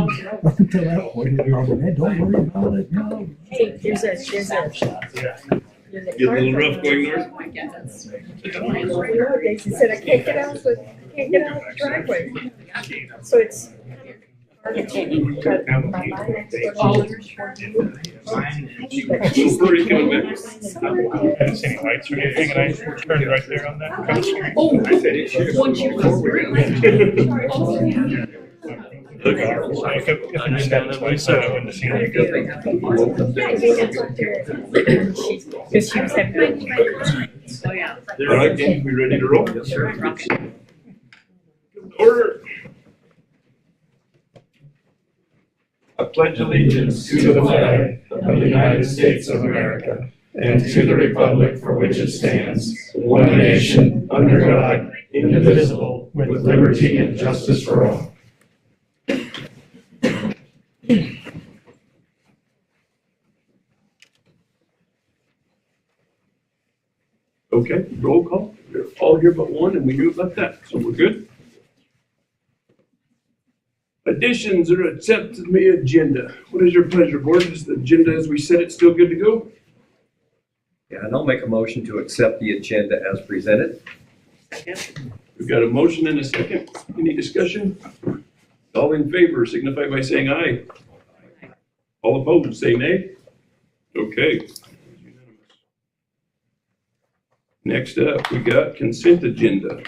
until that point, don't worry about it, no. Hey, there's a Get a little rough going north? Daisy said, I can't get out the driveway. So it's. Where are you coming back? I didn't see any lights or anything, and I turned right there on that cross street. I said it should. Once you go through. If I just got twice, I wouldn't have seen it. Because she was having. All right, gang, we ready to roll? Yes, sir. Order. I pledge allegiance to the flag of the United States of America and to the republic for which it stands, one nation, under God, indivisible, with liberty and justice for all. Okay, roll call. We're all here but one, and we knew about that, so we're good. Additions or accept the agenda. What is your pleasure, board? Is the agenda as we said it's still good to go? Yeah, and I'll make a motion to accept the agenda as presented. We've got a motion and a second. Any discussion? All in favor signify by saying aye. All opposed, say nay. Okay. Next up, we got consent agenda.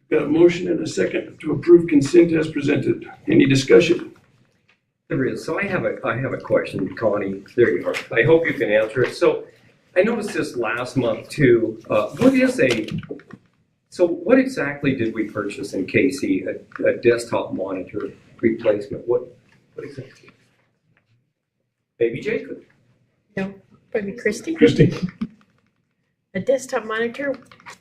Got a motion and a second to approve consent as presented. Any discussion? There is. So I have a question, Connie. There you are. I hope you can answer it. So I noticed this last month too. What exactly did we purchase in KC? A desktop monitor replacement. What exactly? Maybe Jacob. No, maybe Christie. Christie. A desktop monitor.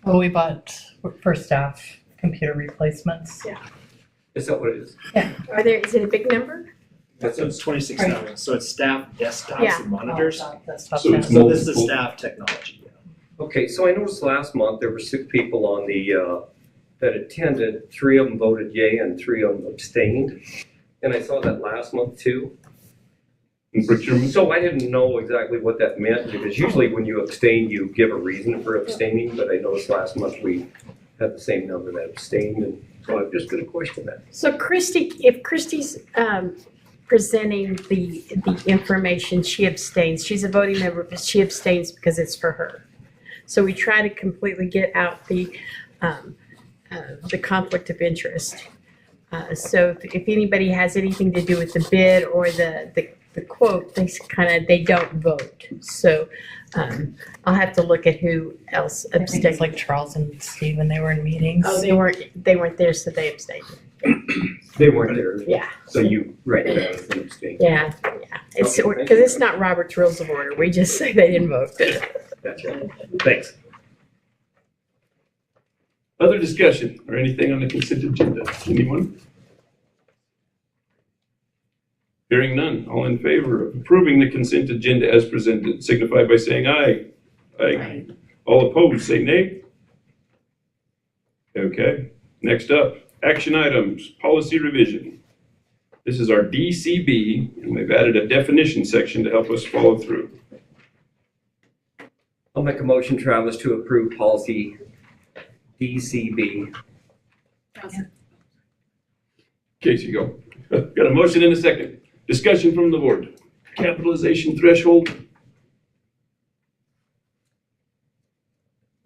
Well, we bought for staff computer replacements. Yeah. Is that what it is? Is it a big number? So it's 26,000. So it's staff desktops Yeah. and monitors. Desktop So it's desktop. So this is staff technology. Okay, so I noticed last month there were 6 people on the that attended. 3 of them voted yay and 3 of them abstained. And I saw that last month too. In procurement? So I didn't know exactly what that meant, because usually when you abstain, you give a reason for abstaining, but I noticed last month we had the same number that abstained, and so I'm just gonna question that. So Christie, if Christie's presenting the information, she abstains. She's a voting member, but she abstains because it's for her. So we try to completely get out the conflict of interest. So if anybody has anything to do with the bid or the quote, they don't vote. So I'll have to look at who else I think abstained. it's like Charles and Steve when they were in meetings. Oh, they weren't there, so they abstained. They weren't there. Yeah. So you write it down as an abstain. Yeah. It's Okay, thank because you. it's not Robert's Rules of Order. We just say they didn't vote. Gotcha. Thanks. Other discussion or anything on the consent agenda? Anyone? Hearing none. All in favor of approving the consent agenda as presented signify by saying aye. Aye. All opposed, say nay. Okay. Next up, action items, policy revision. This is our DCB, and we've added a definition section to help us follow through. I'll make a motion, Travis, to approve policy DCB. Casey, you go. Got a motion and a second. Discussion from the board. Capitalization threshold.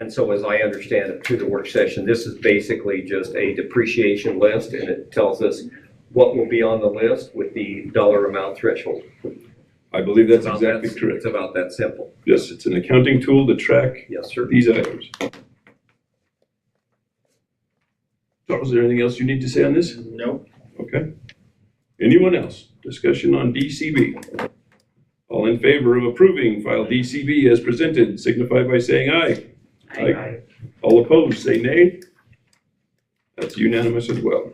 And so as I understand it through the work session, this is basically just a depreciation list, and it tells us what will be on the list with the dollar amount threshold. I believe that's About exactly that- correct. It's about that simple. Yes, it's an accounting tool to track Yes, sir. these items. Charles, is there anything else you need to say on this? Nope. Okay. Anyone else? Discussion on DCB. All in favor of approving file DCB as presented signify by saying aye. Aye. All opposed, say nay. That's unanimous as well.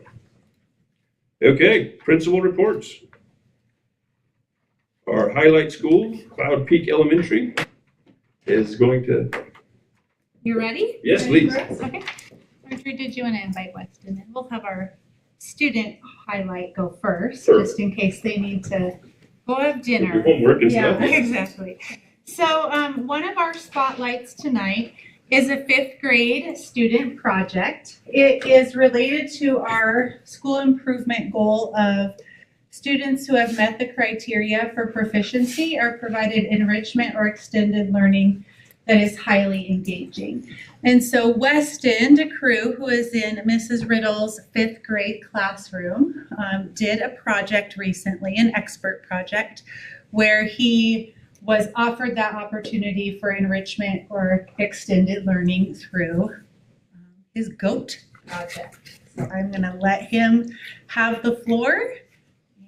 Okay, principal reports. Our highlight school, Cloud Peak Elementary. is going to, You ready? yes, Ready please. for us? Okay. Marjorie, did you want to invite Weston? And we'll have our student highlight go first, Sure. just in case they need to go have dinner. Your homework and Yeah, stuff. exactly. So one of our spotlights tonight is a fifth grade student project. It is related to our school improvement goal of students who have met the criteria for proficiency are provided enrichment or extended learning that is highly engaging. And so Weston DeCrew, who is in Mrs. Riddle's fifth grade classroom, did a project recently, an expert project, where he was offered that opportunity for enrichment or extended learning through his GOAT project. So I'm going to let him have the floor.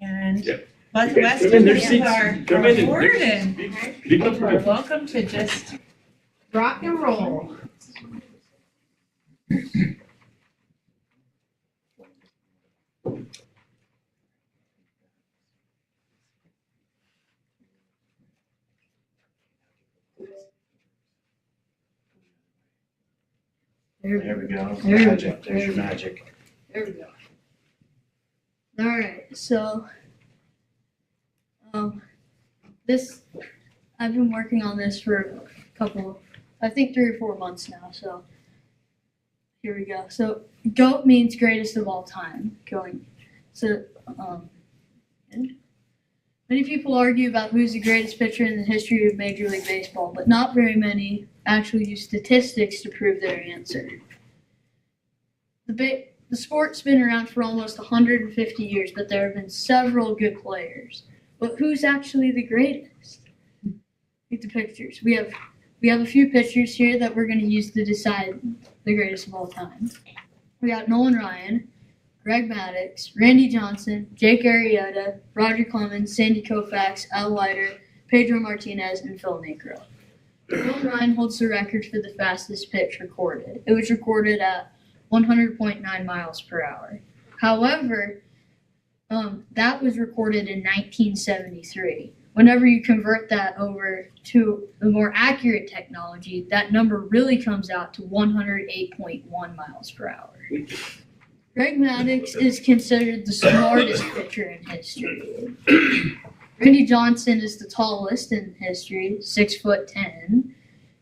And Yeah. let You guys come in, Weston there's give seats. our Come in and board there's- and Be you are comfortable. welcome to just rock and roll. There we go. There we Magic. go. There's your magic. There we go. All right, so this I've been working on this for a couple, I think 3 or 4 months now. So here we go. So GOAT means greatest of all time. And many people argue about who's the greatest pitcher in the history of Major League Baseball, but not very many actually use statistics to prove their answer. The sport's been around for almost 150 years, but there have been several good players. But who's actually the greatest? Look at the pictures. We have a few pictures here that we're going to use to decide the greatest of all time. We got Nolan Ryan, Greg Maddux, Randy Johnson, Jake Arrieta, Roger Clemens, Sandy Koufax, Al Leiter, Pedro Martinez, and Phil Niekro. Nolan Ryan holds the record for the fastest pitch recorded. It was recorded at 100.9 miles per hour. However, that was recorded in 1973. Whenever you convert that over to the more accurate technology, that number really comes out to 108.1 miles per hour. Greg Maddux is considered the smartest pitcher in history. Randy Johnson is the tallest in history, 6'10".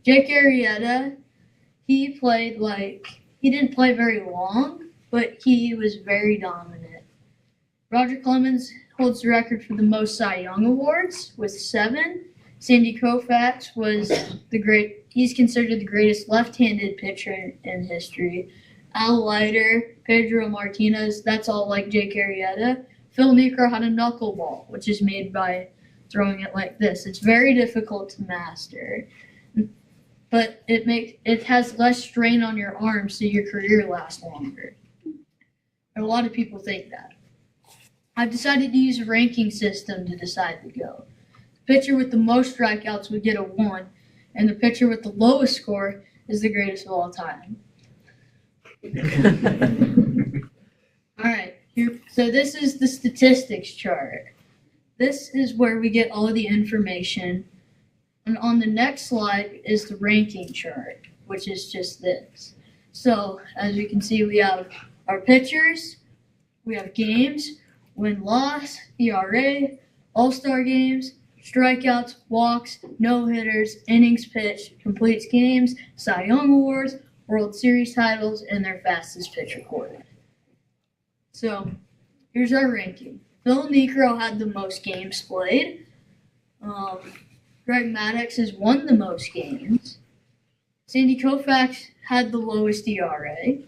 Jake Arrieta, he didn't play very long, but he was very dominant. Roger Clemens holds the record for the most Cy Young awards with 7. Sandy Koufax he's considered the greatest left-handed pitcher in history. Al Leiter, Pedro Martinez, that's all like Jake Arrieta. Phil Niekro had a knuckleball, which is made by throwing it like this. It's very difficult to master, but it has less strain on your arms, so your career lasts longer. And a lot of people think that. I've decided to use a ranking system to decide the GOAT. The pitcher with the most strikeouts would get a 1, and the pitcher with the lowest score is the greatest of all time. All right, so this is the statistics chart. This is where we get all the information. And on the next slide is the ranking chart, which is just this. So as you can see, we have our pitchers, we have games, win-loss, ERA, all-star games, strikeouts, walks, no-hitters, innings pitched, completes games, Cy Young awards, World Series titles, and their fastest pitch recorded. So here's our ranking. Phil Niekro had the most games played. Greg Maddux has won the most games. Sandy Koufax had the lowest ERA.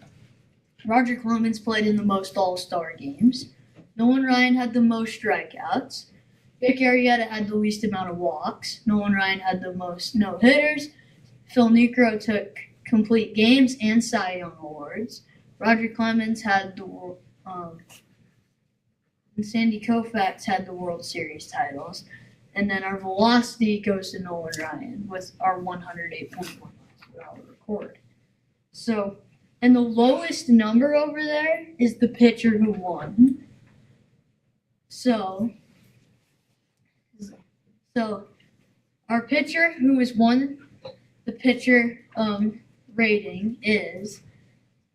Roger Clemens played in the most all-star games. Nolan Ryan had the most strikeouts. Jake Arrieta had the least amount of walks. Nolan Ryan had the most no-hitters. Phil Niekro took complete games and Cy Young awards. Roger Clemens had and Sandy Koufax had the World Series titles. And then our velocity goes to Nolan Ryan with our 108.1 miles per hour record. So, and the lowest number over there is the pitcher who won. So our pitcher who has won the pitcher rating is,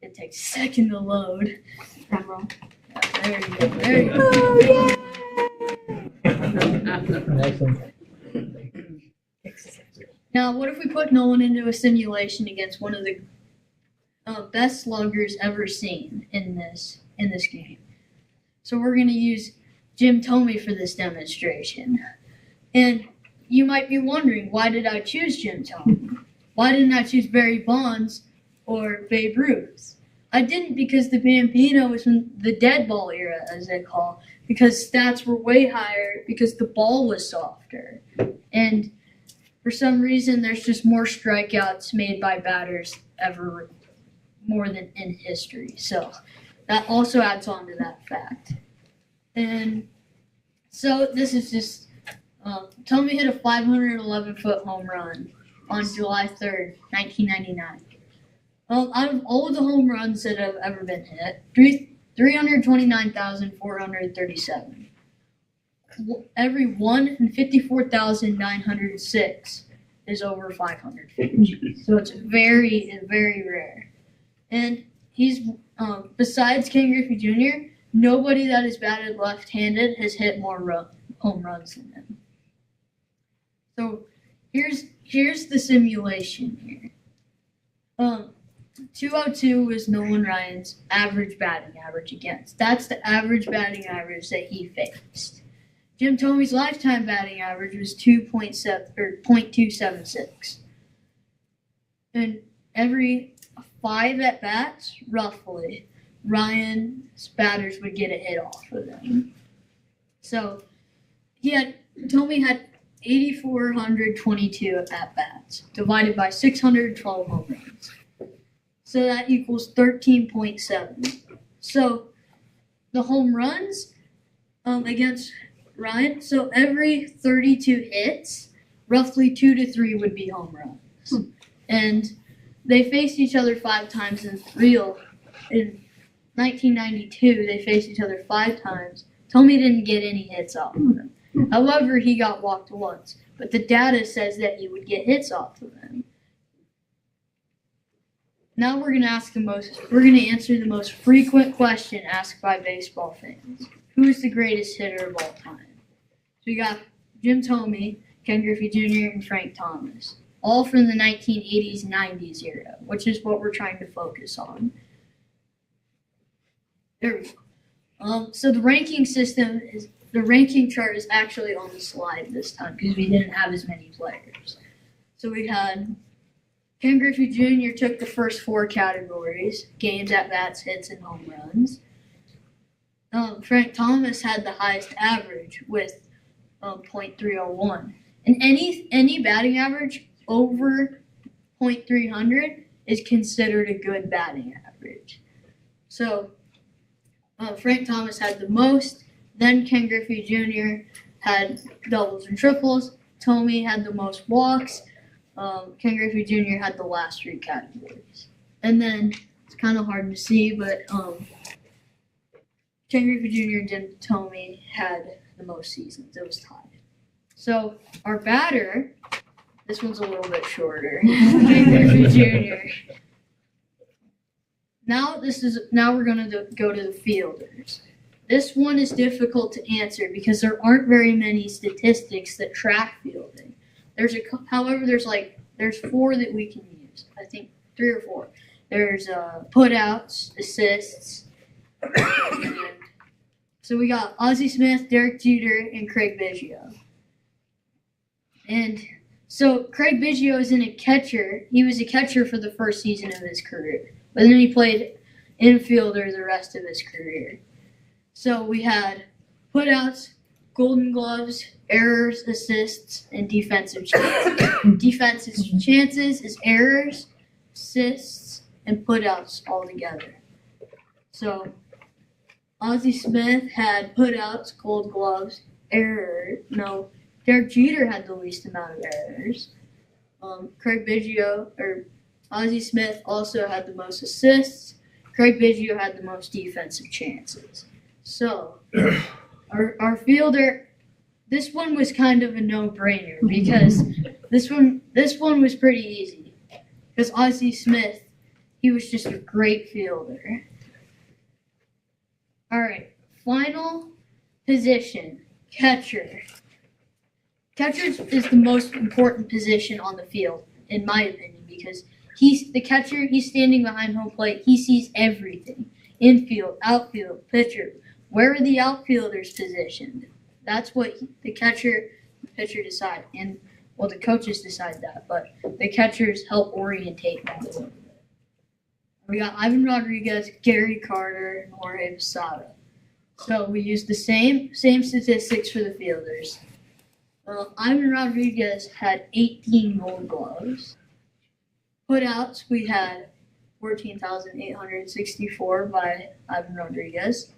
it takes a second to load. Drum roll. Yeah, there you go. There you go. Awesome. Now, what if we put Nolan into a simulation against one of the best sluggers ever seen in this game? So we're going to use Jim Thome for this demonstration. And you might be wondering, why did I choose Jim Thome? Why didn't I choose Barry Bonds or Babe Ruth? I didn't, because the Bambino was from the dead ball era, as they call, because stats were way higher, because the ball was softer. And for some reason, there's just more strikeouts made by batters ever, more than in history. So that also adds on to that fact. And so this is just, Thome hit a 511-foot home run on July 3rd, 1999. Out of all the home runs that have ever been hit, 329,437. Every 1 in 54,906 is over 500 feet. So it's very, very rare. And he's, besides Ken Griffey Jr., nobody that is batted left-handed has hit more home runs than him. So here's the simulation here. 202 was Nolan Ryan's average batting average against. That's the average batting average that he faced. Jim Thome's lifetime batting average was 0.276. And every 5 at-bats, roughly, Ryan's batters would get a hit off of them. So Thome had 8,422 at-bats, divided by 612 home runs. So that equals 13.7. So the home runs against Ryan, so every 32 hits, roughly 2 to 3 would be home runs. And they faced each other 5 times in 1992, they faced each other 5 times. Thome didn't get any hits off of them. However, he got walked once, but the data says that he would get hits off of them. Now we're going to answer the most frequent question asked by baseball fans. Who is the greatest hitter of all time? So we got Jim Thome, Ken Griffey Jr., and Frank Thomas, all from the 1980s, 90s era, which is what we're trying to focus on. There we go. So the ranking chart is actually on the slide this time because we didn't have as many players. So we had Ken Griffey Jr. took the first 4 categories: games, at-bats, hits, and home runs. Frank Thomas had the highest average with .301. And any batting average over .300 is considered a good batting average. So Frank Thomas had the most. Then Ken Griffey Jr. had doubles and triples. Thome had the most walks. Ken Griffey Jr. had the last 3 categories. And then, it's kind of hard to see, but Ken Griffey Jr. and Jim Thome had the most seasons. It was tied. So, our batter, this one's a little bit shorter. Ken Griffey Jr. Now we're going to go to the fielders. This one is difficult to answer because there aren't very many statistics that track fielding. There's 4 that we can use. I think 3 or 4. There's putouts, assists. So we got Ozzie Smith, Derek Jeter, and Craig Biggio. And so Craig Biggio is a catcher. He was a catcher for the first season of his career, but then he played infielder the rest of his career. So we had putouts, Golden Gloves, errors, assists, and defensive chances. Defensive chances is errors, assists, and putouts all together. So Ozzie Smith had putouts, Gold Gloves, Derek Jeter had the least amount of errors. Craig Biggio, or Ozzie Smith also had the most assists. Craig Biggio had the most defensive chances. So our fielder, this one was kind of a no-brainer because this one was pretty easy. Because Ozzie Smith, he was just a great fielder. All right, final position, catcher. Catcher is the most important position on the field, in my opinion, because he's the catcher. He's standing behind home plate. He sees everything: infield, outfield, pitcher. Where are the outfielders positioned? That's what the catcher, the pitcher decide, and well, the coaches decide that, but the catchers help orientate that a little bit. We got Ivan Rodriguez, Gary Carter, and Jorge Posada. So we use the same statistics for the fielders. Ivan Rodriguez had 18 Gold Gloves. Putouts, we had 14,864 by Ivan Rodriguez.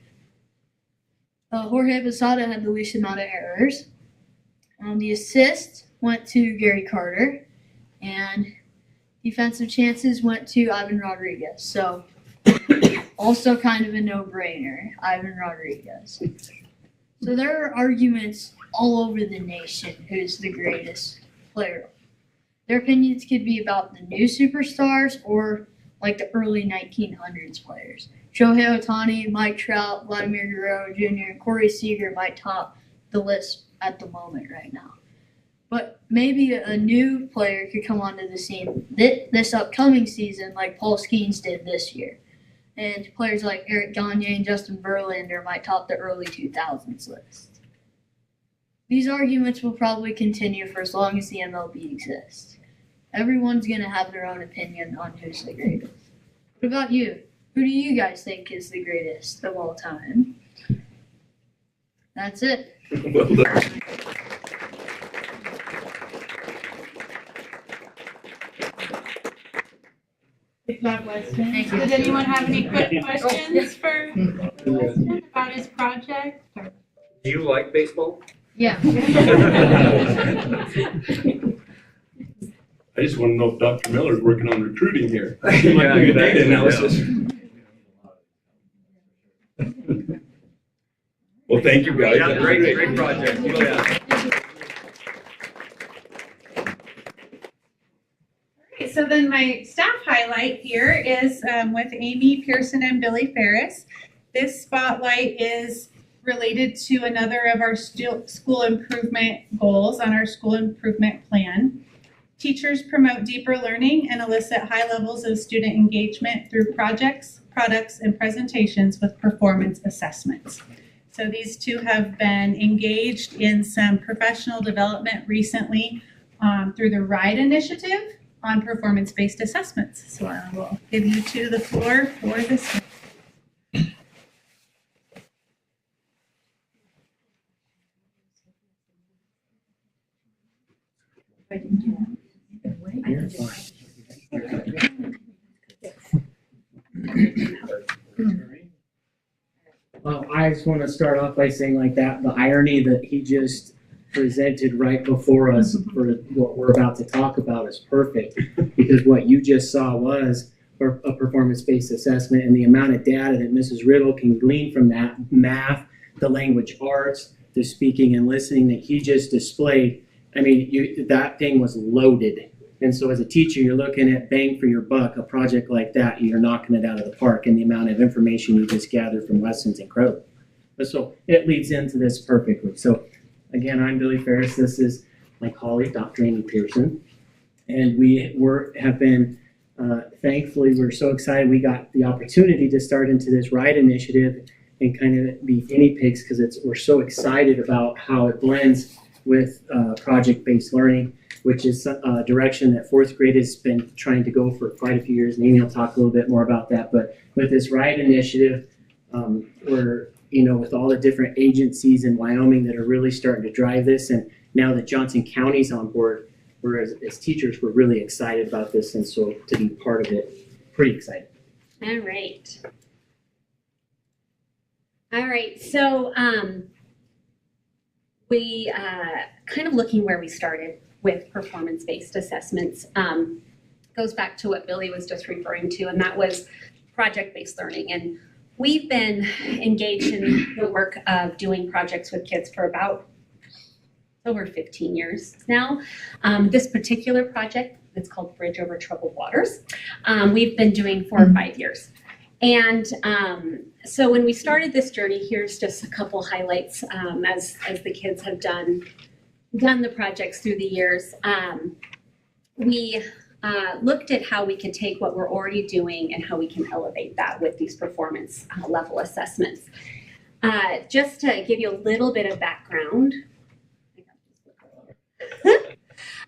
Jorge Posada had the least amount of errors. The assist went to Gary Carter, and defensive chances went to Ivan Rodriguez. So also kind of a no-brainer, Ivan Rodriguez. So there are arguments all over the nation who's the greatest player. Their opinions could be about the new superstars or like the early 1900s players. Shohei Ohtani, Mike Trout, Vladimir Guerrero Jr., and Corey Seager might top the list at the moment right now. But maybe a new player could come onto the scene this upcoming season like Paul Skeens did this year. And players like Eric Gagne and Justin Verlander might top the early 2000s list. These arguments will probably continue for as long as the MLB exists. Everyone's going to have their own opinion on who's the greatest. What about you? Who do you guys think is the greatest of all time? That's it. Well done. Good job, Weston. Thank you. Did anyone have any quick questions for Weston about his project? Or- Do you like baseball? Yeah. I just want to know if Dr. Miller's working on recruiting here. Yeah, Might do a data exactly. analysis. Well, thank you guys. Yeah, That's great project. Yeah. Okay, so then my staff highlight here is with Amy Pearson and Billy Ferris. This spotlight is related to another of our school improvement goals on our school improvement plan. Teachers promote deeper learning and elicit high levels of student engagement through projects, products, and presentations with performance assessments. So these two have been engaged in some professional development recently through the RIDE initiative on performance-based assessments. So I will give you two the floor for this one. I just want to start off by saying like that, the irony that he just presented right before us for what we're about to talk about is perfect, because what you just saw was a performance-based assessment, and the amount of data that Mrs. Riddle can glean from that, math, the language arts, the speaking and listening that he just displayed. I mean, that thing was loaded. And so as a teacher, you're looking at bang for your buck, a project like that, you're knocking it out of the park, and the amount of information you just gathered from Weston's incredible. But so it leads into this perfectly. So again, I'm Billy Ferris. This is my colleague, Dr. Amy Pearson. And we have been, thankfully, we're so excited we got the opportunity to start into this RIDE initiative and kind of be guinea pigs, because we're so excited about how it blends with project-based learning, which is a direction that fourth grade has been trying to go for quite a few years. Amy will talk a little bit more about that. But with this RIDE initiative, we're, with all the different agencies in Wyoming that are really starting to drive this, and now that Johnson County's on board, we're as teachers, we're really excited about this, and so to be part of it, pretty excited. All right. All right, so we kind of looking where we started with performance-based assessments goes back to what Billy was just referring to, and that was project-based learning. And we've been engaged in the work of doing projects with kids for about over 15 years now. This particular project It's called Bridge Over Troubled Waters. We've been doing 4 or 5 years. And so when we started this journey, here's just a couple highlights as the kids have done the projects through the years. We looked at how we could take what we're already doing and how we can elevate that with these performance level assessments. Just to give you a little bit of background.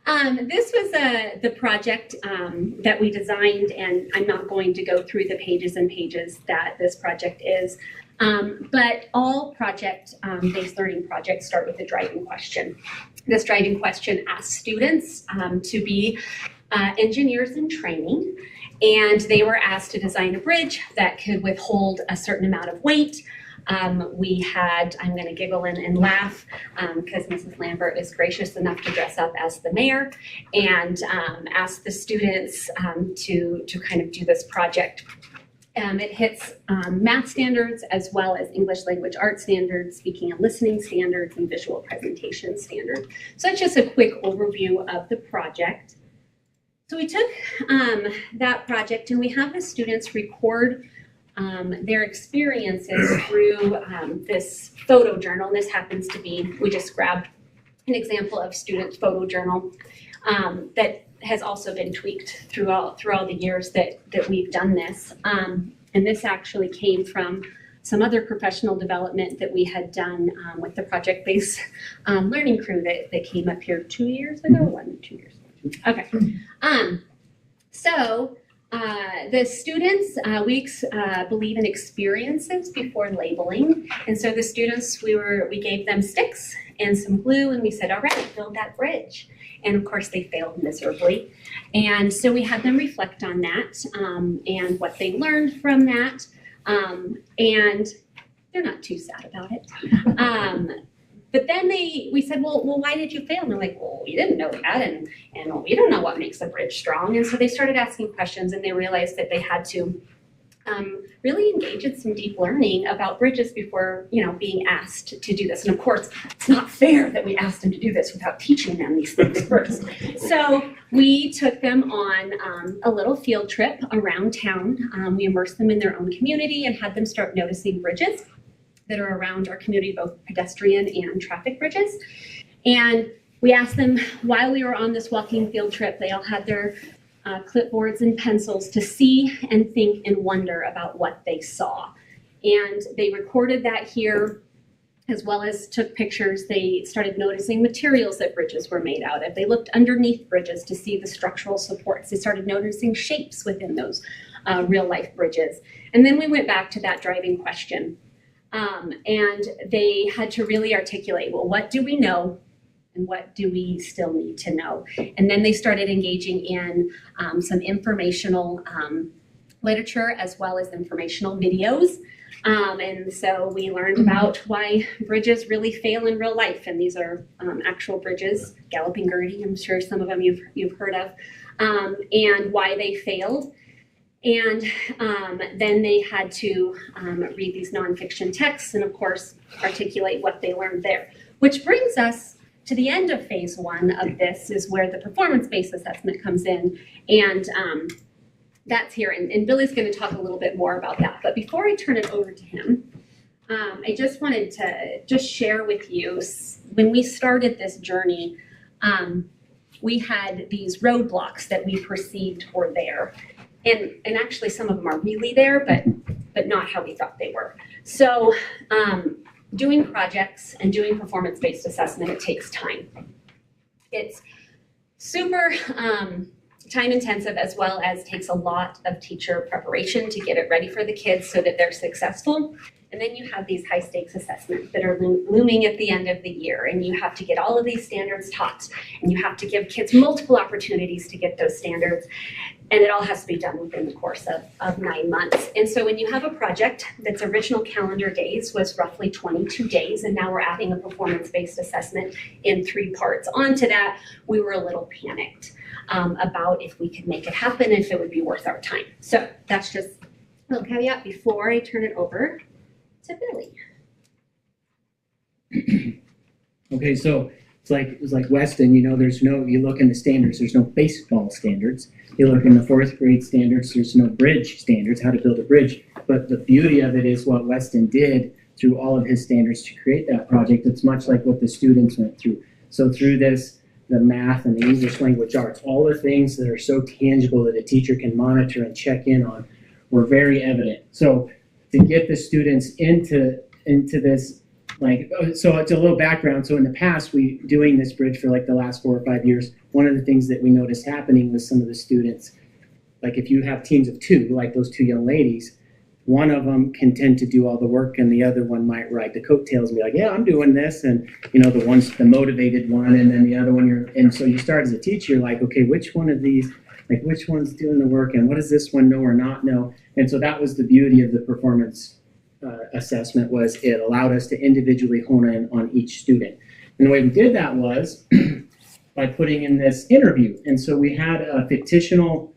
This was the project that we designed, and I'm not going to go through the pages and pages that this project is, but all project-based learning projects start with a driving question. This driving question asks students to be engineers in training, and they were asked to design a bridge that could withhold a certain amount of weight. We had, I'm going to giggle and laugh because Mrs. Lambert is gracious enough to dress up as the mayor and ask the students to kind of do this project. It hits math standards as well as English language arts standards, speaking and listening standards, and visual presentation standards. So that's just a quick overview of the project. So we took that project and we have the students record their experiences through this photo journal. And this happens to be, we just grabbed an example of student photo journal that has also been tweaked throughout the years that we've done this. And this actually came from some other professional development that we had done with the project-based learning crew that came up here 2 years ago, 2 years ago. Okay. So the students, we believe in experiences before labeling. And so the students, we gave them sticks and some glue and we said, all right, build that bridge. And of course they failed miserably. And so we had them reflect on that and what they learned from that. And they're not too sad about it. But then we said, well, why did you fail? And they're like, well, we didn't know that, and we don't know what makes a bridge strong. And so they started asking questions, and they realized that they had to really engage in some deep learning about bridges before, being asked to do this. And of course, it's not fair that we asked them to do this without teaching them these things first. So we took them on a little field trip around town. We immersed them in their own community and had them start noticing bridges that are around our community, both pedestrian and traffic bridges. And we asked them, while we were on this walking field trip, they all had their clipboards and pencils to see and think and wonder about what they saw. And they recorded that here, as well as took pictures. They started noticing materials that bridges were made out of. They looked underneath bridges to see the structural supports. They started noticing shapes within those real life bridges. And then we went back to that driving question. And they had to really articulate, well, what do we know and what do we still need to know? And then they started engaging in some informational literature as well as informational videos. And so we learned about why bridges really fail in real life. And these are actual bridges, Galloping Gertie, I'm sure some of them you've heard of, and why they failed. And then they had to read these nonfiction texts and, of course, articulate what they learned there. Which brings us to the end of phase 1 of this, is where the performance-based assessment comes in. And that's here. And Billy's going to talk a little bit more about that. But before I turn it over to him, I just wanted to just share with you, when we started this journey, we had these roadblocks that we perceived were there. And actually some of them are really there, but not how we thought they were. So doing projects and doing performance-based assessment, it takes time. It's super time intensive, as well as takes a lot of teacher preparation to get it ready for the kids so that they're successful. And then you have these high stakes assessments that are looming at the end of the year, and you have to get all of these standards taught, and you have to give kids multiple opportunities to get those standards, and it all has to be done within the course of 9 months. And so when you have a project that's original calendar days was roughly 22 days, and now we're adding a performance-based assessment in 3 parts onto that, we were a little panicked about if we could make it happen, if it would be worth our time. So that's just a little caveat before I turn it over to Billy. Okay, so it was like Weston, you know, you look in the standards, there's no baseball standards. You look in the 4th grade standards, there's no bridge standards, how to build a bridge. But the beauty of it is what Weston did through all of his standards to create that project. It's much like what the students went through. So through this, the math and the English language arts, all the things that are so tangible that a teacher can monitor and check in on were very evident. So to get the students into this, so it's a little background. So in the past, doing this bridge for like the last 4 or 5 years, one of the things that we noticed happening with some of the students, like if you have teams of 2, like those 2 young ladies, one of them can tend to do all the work and the other one might ride the coattails and be like, yeah, I'm doing this. And you know, the one's the motivated one, and then the other one and so you start as a teacher, like, okay, which one of these, like which one's doing the work and what does this one know or not know? And so that was the beauty of the performance assessment, was it allowed us to individually hone in on each student. And the way we did that was by putting in this interview. And so we had a fictional,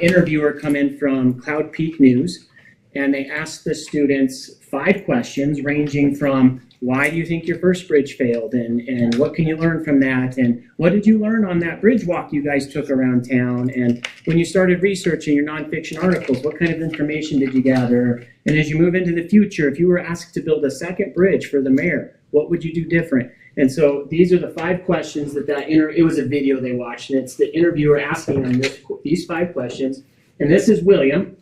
interviewer come in from Cloud Peak News, and they asked the students 5 questions ranging from why do you think your first bridge failed, and what can you learn from that, and what did you learn on that bridge walk you guys took around town, and when you started researching your nonfiction articles, what kind of information did you gather, and as you move into the future, if you were asked to build a second bridge for the mayor, what would you do different? And so these are the 5 questions it was a video they watched, and it's the interviewer asking them these 5 questions. And this is William,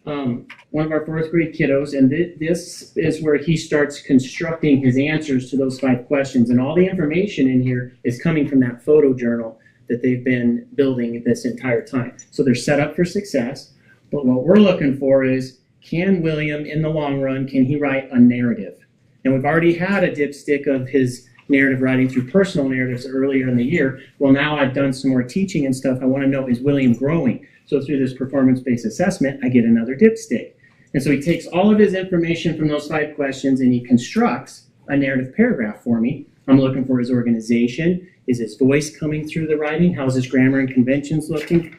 one of our 4th grade kiddos, and this is where he starts constructing his answers to those 5 questions. And all the information in here is coming from that photo journal that they've been building this entire time. So they're set up for success, but what we're looking for is, can William, in the long run, can he write a narrative? And we've already had a dipstick of his narrative writing through personal narratives earlier in the year. Well, now I've done some more teaching and stuff. I want to know, is William growing? So through this performance-based assessment, I get another dipstick. And so he takes all of his information from those 5 questions and he constructs a narrative paragraph for me. I'm looking for his organization. Is his voice coming through the writing? How's his grammar and conventions looking?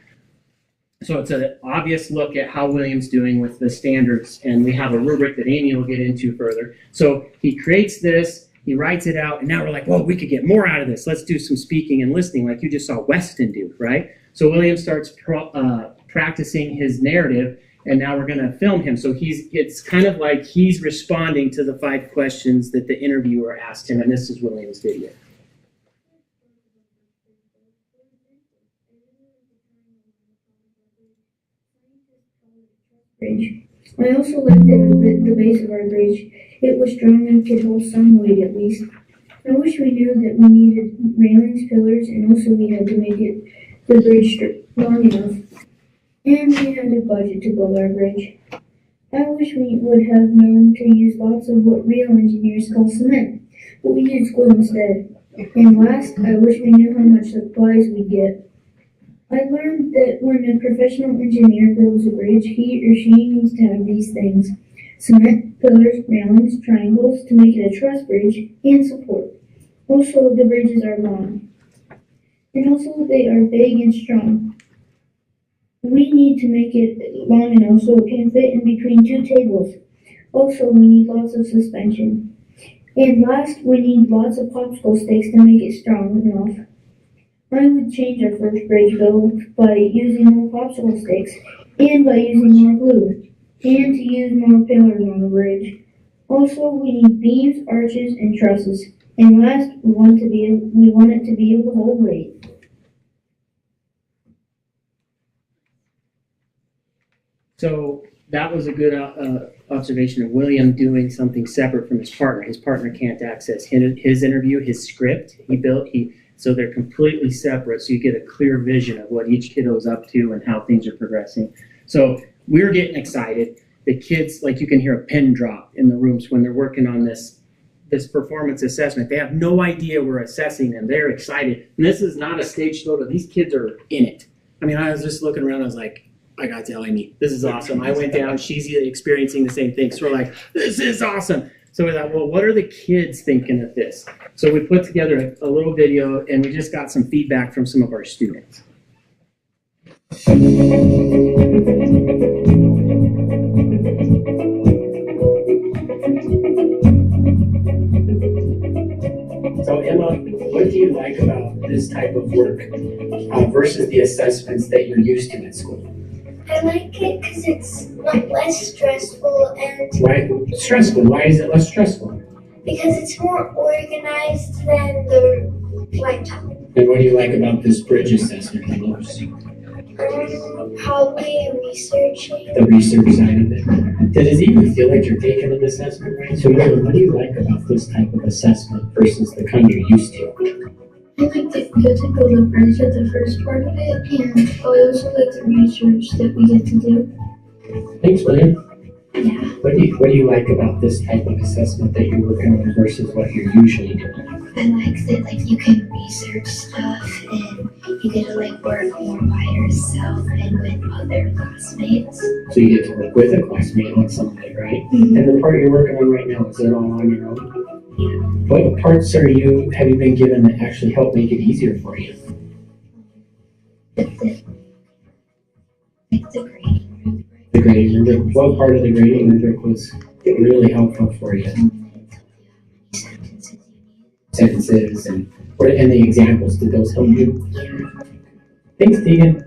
So it's an obvious look at how William's doing with the standards, and we have a rubric that Amy will get into further. So he creates this, he writes it out, and now we're like, whoa, we could get more out of this. Let's do some speaking and listening like you just saw Weston do, right? So William starts practicing his narrative, and now we're going to film him. So it's kind of like he's responding to the 5 questions that the interviewer asked him, and this is William's video. Bridge. I also liked the base of our bridge. It was strong and could hold some weight at least. I wish we knew that we needed railings, pillars, and also we had to make the bridge long enough. And we had a budget to build our bridge. I wish we would have known to use lots of what real engineers call cement, but we used glue instead. And last, I wish we knew how much supplies we get. I learned that when a professional engineer builds a bridge, he or she needs to have these things: cement, pillars, railings, triangles to make it a truss bridge, and support. Also, the bridges are long. And also, they are big and strong. We need to make it long enough so it can fit in between 2 tables. Also, we need lots of suspension. And last, we need lots of popsicle sticks to make it strong enough. I would change our first bridge build by using more popsicle sticks, and by using more glue, and to use more pillars on the bridge. Also, we need beams, arches, and trusses. And last, we want it to be able to hold weight. So that was a good observation of William doing something separate from his partner. His partner can't access his interview, his script. So they're completely separate, so you get a clear vision of what each kiddo is up to and how things are progressing. So we're getting excited. The kids, like you can hear a pin drop in the rooms when they're working on this performance assessment. They have no idea we're assessing them. They're excited. And this is not a stage photo. These kids are in it. I mean, I was just looking around, I was like, I got to tell Amy, this is awesome. I went down, she's experiencing the same thing. So we're like, this is awesome. So we thought, well, what are the kids thinking of this? So we put together a little video, and we just got some feedback from some of our students. So Emma, what do you like about this type of work versus the assessments that you're used to at school? I like it because it's less stressful and Why stressful? Why is it less stressful? because it's more organized than the laptop. And what do you like about this bridge assessment the most? Probably researching. The research side of it. Does it even feel like you're taking an assessment, right? So what do you like about this type of assessment versus the kind you're used to? I like the physical bridge at the first part of it, and I also like the research that we get to do. Thanks, William. Yeah. What do you like about this type of assessment that you're working on versus what you're usually doing? I like that you can research stuff and you get to work more by yourself and with other classmates. So you get to work with a classmate on something, right? Mm-hmm. And the part you're working on right now, is it all on your own? Yeah. What parts have you been given that actually help make it easier for you? The grading rubric. The grading rubric. What part of the grading rubric was really helpful for you? Sentences and the examples, did those help you? Yeah. Thanks, Deegan.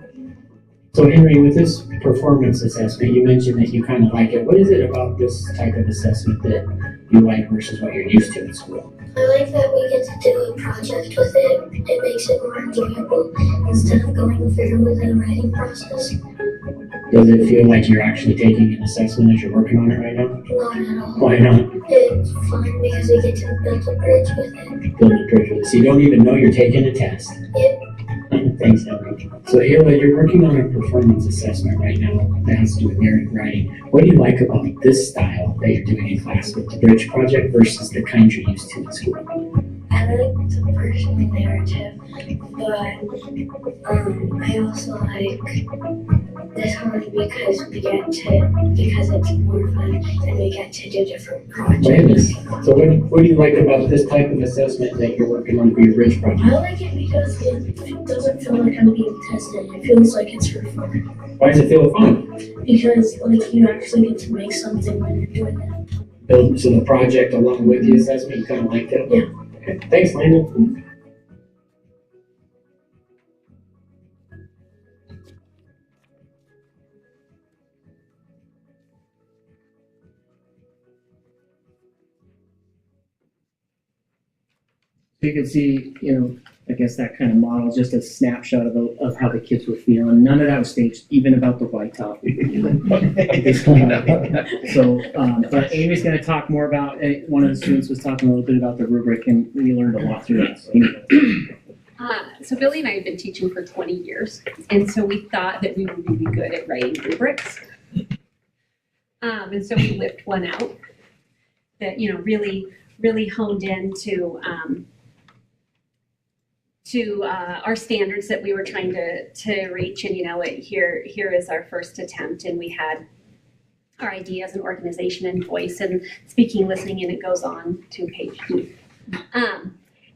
So Henry, with this performance assessment, you mentioned that you kind of like it. What is it about this type of assessment that you like versus what you're used to in school? I like that we get to do a project with it. It makes it more enjoyable instead of going through with the writing process. Does it feel like you're actually taking an assessment as you're working on it right now? Not at all. Why not? It's fun because we get to build a bridge with it. Build a bridge with it. So you don't even know you're taking a test. Yep. Thanks, Henry. So Ayla, you're working on a performance assessment right now that has to do with narrative writing. What do you like about this style that you're doing in class with the bridge project versus the kind you're used to in school? I like the personal narrative, but I also like this one because it's more fun and we get to do different projects. So what do you like about this type of assessment that you're working on for your bridge project? I like it because it doesn't feel like I'm being tested. It feels like it's for fun. Why does it feel fun? Because you actually get to make something when you're doing it. So the project along with the assessment, you kind of like that? Yeah. Okay. Thanks, Landon. So you can see, I guess that kind of model, just a snapshot of how the kids were feeling. None of that was staged, even about the white top. But Amy's going to talk more about, one of the students was talking a little bit about the rubric, and we learned a lot through it. So Billy and I have been teaching for 20 years, and so we thought that we were really good at writing rubrics. And so we whipped one out that, really honed in to our standards that we were trying to reach. And here is our first attempt, and we had our ideas and organization and voice and speaking, listening, and it goes on to page 2.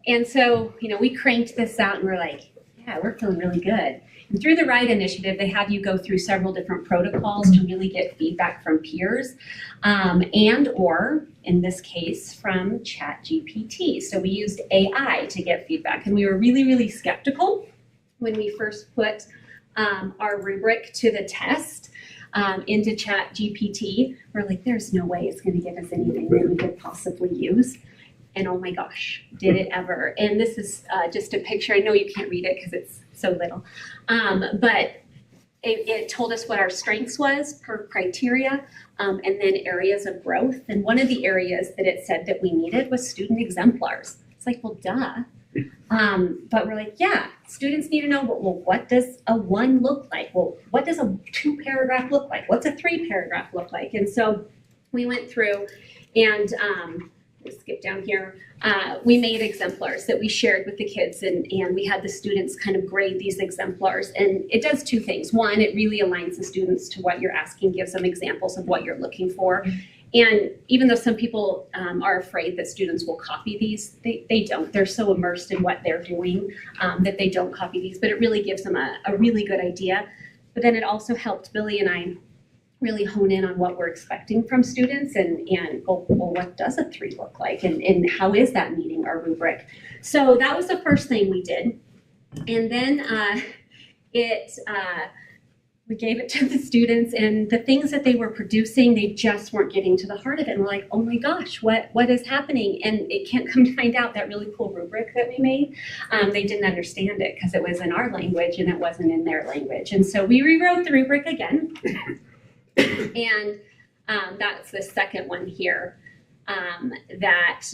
And so we cranked this out and we're like, yeah, we're feeling really good. And through the RIDE initiative, they have you go through several different protocols to really get feedback from peers, or in this case from ChatGPT. So we used AI to get feedback, and we were really, really skeptical when we first put our rubric to the test into ChatGPT. We're like, there's no way it's going to give us anything that we could possibly use. And oh my gosh, did it ever. And this is just a picture. I know you can't read it because it's so little. But it told us what our strengths was per criteria, and then areas of growth. And one of the areas that it said that we needed was student exemplars. It's like, well, duh. But we're like, yeah, students need to know, well, what does a 1 look like? Well, what does a 2-paragraph look like? What's a 3-paragraph look like? And so we went through and we'll skip down here. We made exemplars that we shared with the kids, and we had the students kind of grade these exemplars. And it does 2 things. One, it really aligns the students to what you're asking, gives them examples of what you're looking for. And even though some people are afraid that students will copy these, they don't. They're so immersed in what they're doing that they don't copy these, but it really gives them a really good idea. But then it also helped Billy and I really hone in on what we're expecting from students and well, what does a 3 look like and how is that meeting our rubric? So that was the first thing we did. And then we gave it to the students, and the things that they were producing, they just weren't getting to the heart of it. And we're like, oh my gosh, what is happening? And it can't come to find out that really cool rubric that we made, they didn't understand it because it was in our language and it wasn't in their language. And so we rewrote the rubric again. And that's the second one here, that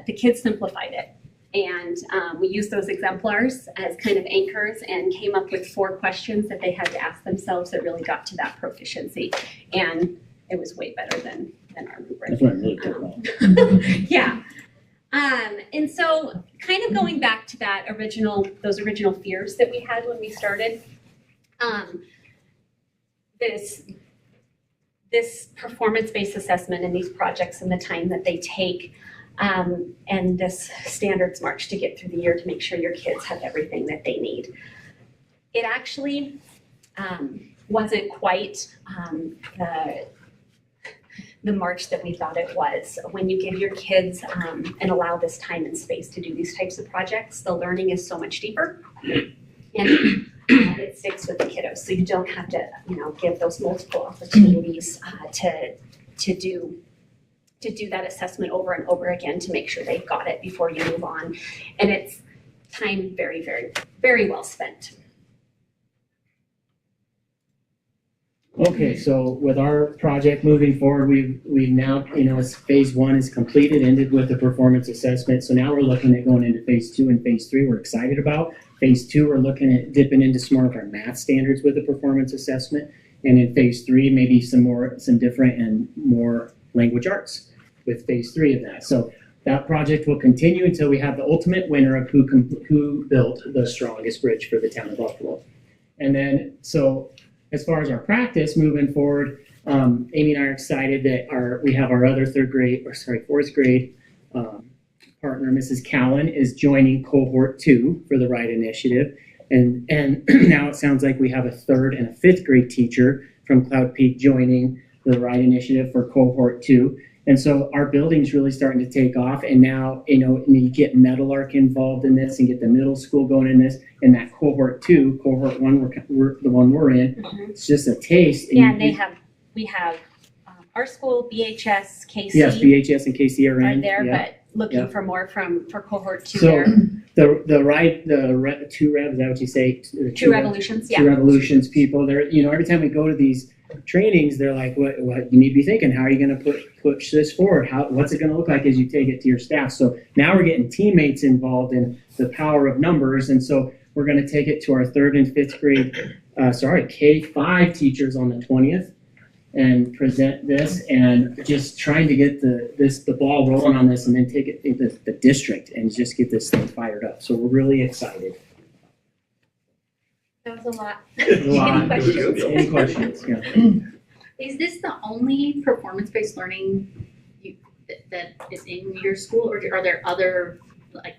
the kids simplified it. And we used those exemplars as kind of anchors and came up with 4 questions that they had to ask themselves that really got to that proficiency. And it was way better than our rubric. That's what I really took on. Yeah. And so kind of going back to those original fears that we had when we started, this performance-based assessment and these projects and the time that they take, and this standards march to get through the year to make sure your kids have everything that they need. It actually wasn't quite the march that we thought it was. When you give your kids and allow this time and space to do these types of projects, the learning is so much deeper, and it sticks with the kiddos. So you don't have to, give those multiple opportunities to do that assessment over and over again to make sure they've got it before you move on. And it's time very, very, very well spent. Okay, so with our project moving forward, we've now, as phase 1 is completed, ended with the performance assessment. So now we're looking at going into phase 2 and phase 3 we're excited about. Phase 2, we're looking at dipping into some more of our math standards with the performance assessment. And in phase 3, maybe some different and more language arts with phase 3 of that. So that project will continue until we have the ultimate winner of who built the strongest bridge for the town of Buffalo. And then, so as far as our practice moving forward, Amy and I are excited that we have our other fourth grade partner, Mrs. Callan, is joining cohort 2 for the RIDE initiative. And now it sounds like we have a 3rd and a 5th grade teacher from Cloud Peak joining the RIDE initiative for cohort 2. And so our building's really starting to take off. And now, you get Meadowlark involved in this and get the middle school going in this. And that cohort 2, cohort 1, we're the one we're in. Mm-hmm. It's just a taste. Yeah, and we have our school, BHS, KC. Yes, BHS and KC are in. There, yeah. But looking for more for cohort 2 so there. The RIDE, the 2 Rev, is that what you say? 2 Revolutions, yeah. 2 Revolutions people. They're, every time we go to these trainings, they're like, what you need to be thinking, how are you going to push this forward? What's it going to look like as you take it to your staff? So now we're getting teammates involved in the power of numbers. And so we're going to take it to our 3rd and 5th grade, K-5 teachers on the 20th and present this, and just trying to get the ball rolling on this and then take it into the district and just get this thing fired up. So we're really excited. That was a lot. Any questions? Any questions? Yeah. Is this the only performance-based learning that is in your school, or are there other, like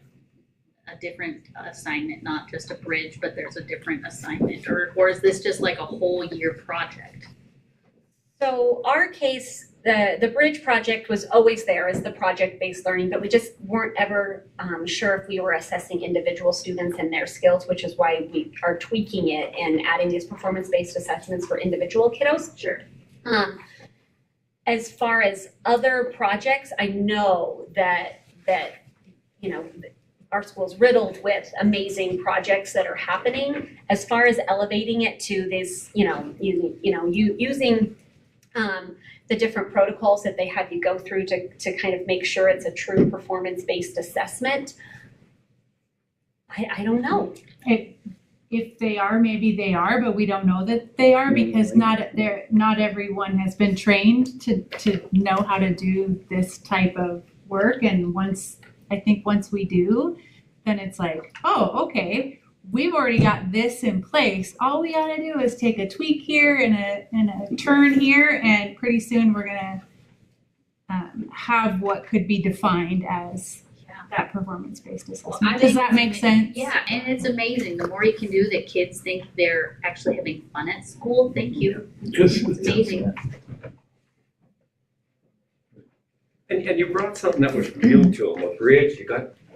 a different assignment, not just a bridge, but there's a different assignment, or is this just like a whole year project? So our case, the bridge project was always there as the project-based learning, but we just weren't ever sure if we were assessing individual students and their skills, which is why we are tweaking it and adding these performance-based assessments for individual kiddos. Sure. As far as other projects, I know that our school's riddled with amazing projects that are happening. As far as elevating it to this, using the different protocols that they have you go through to kind of make sure it's a true performance-based assessment. I don't know. If they are, maybe they are, but we don't know that they are because not everyone has been trained to know how to do this type of work. And once we do, then it's like, oh, okay, we've already got this in place. All we gotta do is take a tweak here and a turn here, and pretty soon we're gonna have what could be defined as that performance-based I assessment. Does think that make sense? Yeah, and it's amazing. The more you can do that kids think they're actually having fun at school, thank you. It's amazing. And you brought something that was real to them, a bridge.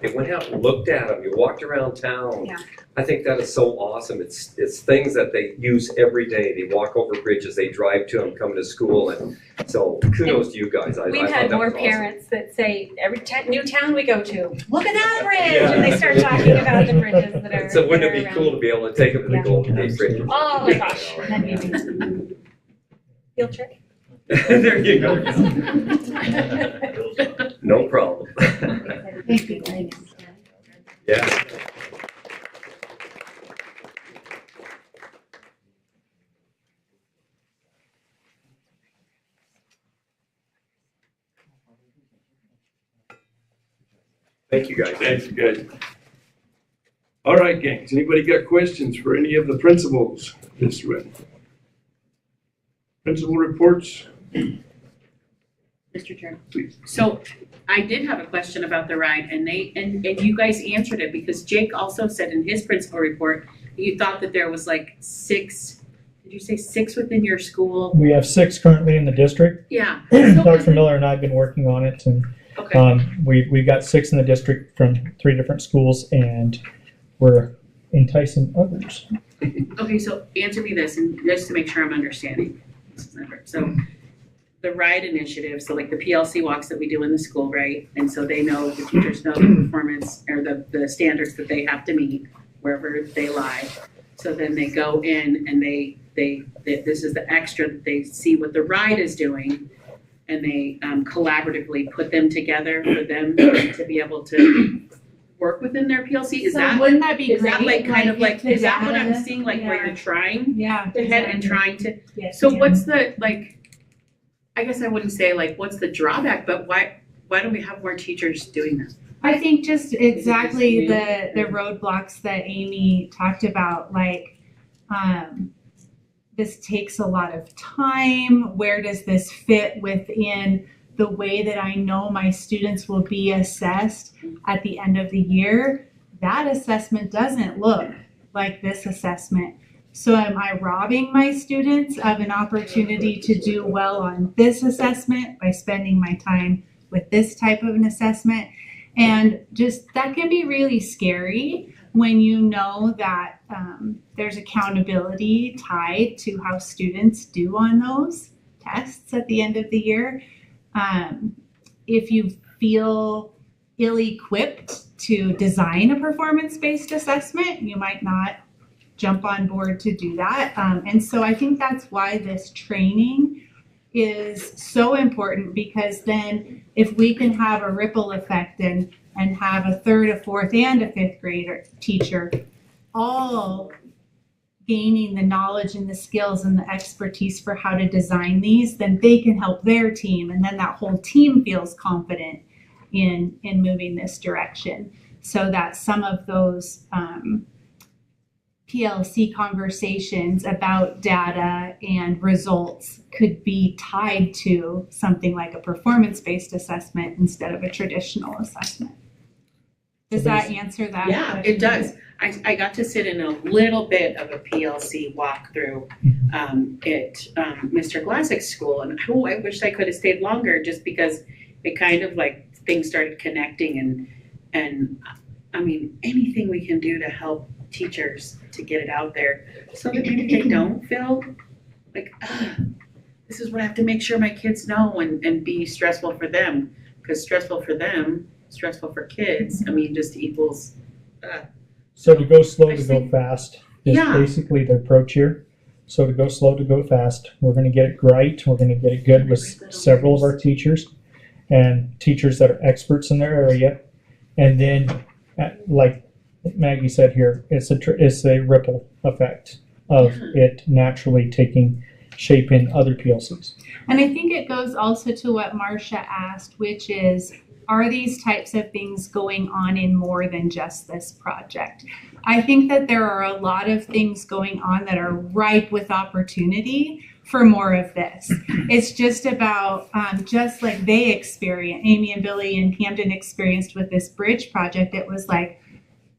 They went out and looked at them. You walked around town. Yeah. I think that is so awesome. It's things that they use every day. They walk over bridges, they drive to them, come to school, and so kudos to you guys. I We've thought had that more was awesome. parents that say, every new town we go to, look at that bridge, Yeah. and they start talking about the bridges that are. So wouldn't that it are be around. cool to be able to take them to the Yeah. Golden Gate Bridge? Oh my gosh, that'd be amazing. Field trip? There you go. No problem. Thank you. Yeah. Thank you, guys. Thanks, guys. All right, gangs, anybody got questions for any of the principals this week? Principal reports? Mr. Chairman. Please. So I did have a question about the ride and you guys answered it because Jake also said in his principal report, you thought that there was like 6, did you say 6 within your school? We have 6 currently in the district. Yeah. Dr. Miller and I have been working on it, and Okay. we've got 6 in the district from 3 different schools, and we're enticing others. Okay, so answer me this, and just to make sure I'm understanding. So the RIDE initiative, so like the PLC walks that we do in the school, right? And so they know, the teachers know the performance or the standards that they have to meet wherever they lie. So then they go in and this is the extra that they see what the RIDE is doing, and they collaboratively put them together for them to be able to work within their PLC. Is So that wouldn't that be is that great? like kind of like Like, if is that the what I'm data- seeing, like where yeah. you're trying Yeah. to head and trying to Yes, so yeah. what's the like I guess I wouldn't say like what's the drawback, but why don't we have more teachers doing this? I think just exactly the roadblocks that Amy talked about, like, this takes a lot of time. Where does this fit within the way that I know my students will be assessed at the end of the year? That assessment doesn't look like this assessment. So am I robbing my students of an opportunity to do well on this assessment by spending my time with this type of an assessment? And just that can be really scary when you know that there's accountability tied to how students do on those tests at the end of the year. If you feel ill-equipped to design a performance-based assessment, you might not jump on board to do that. And so I think that's why this training is so important, because then if we can have a ripple effect and have a 3rd, a 4th, and a 5th grader teacher all gaining the knowledge and the skills and the expertise for how to design these, then they can help their team, and then that whole team feels confident in moving this direction, so that some of those PLC conversations about data and results could be tied to something like a performance-based assessment instead of a traditional assessment. Does that answer that? Yeah, question? it does. I got to sit in a little bit of a PLC walkthrough at Mr. Glassick's school, and I wish I could have stayed longer just because it kind of like things started connecting, and I mean anything we can do to help teachers to get it out there so that maybe they don't feel like this is what I have to make sure my kids know and be stressful for them, because stressful for them, stressful for kids, I mean just equals So to go slow to go fast is Yeah. basically the approach here. So to go slow to go fast, we're going to get it right. We're going to get it good with several of our teachers and teachers that are experts in their area. And then, like Maggie said here, it's a ripple effect of it naturally taking shape in other PLCs. And I think it goes also to what Marcia asked, which is, are these types of things going on in more than just this project? I think that there are a lot of things going on that are ripe with opportunity for more of this. It's just about, just like they experienced, Amy and Billy and Camden experienced with this bridge project, it was like,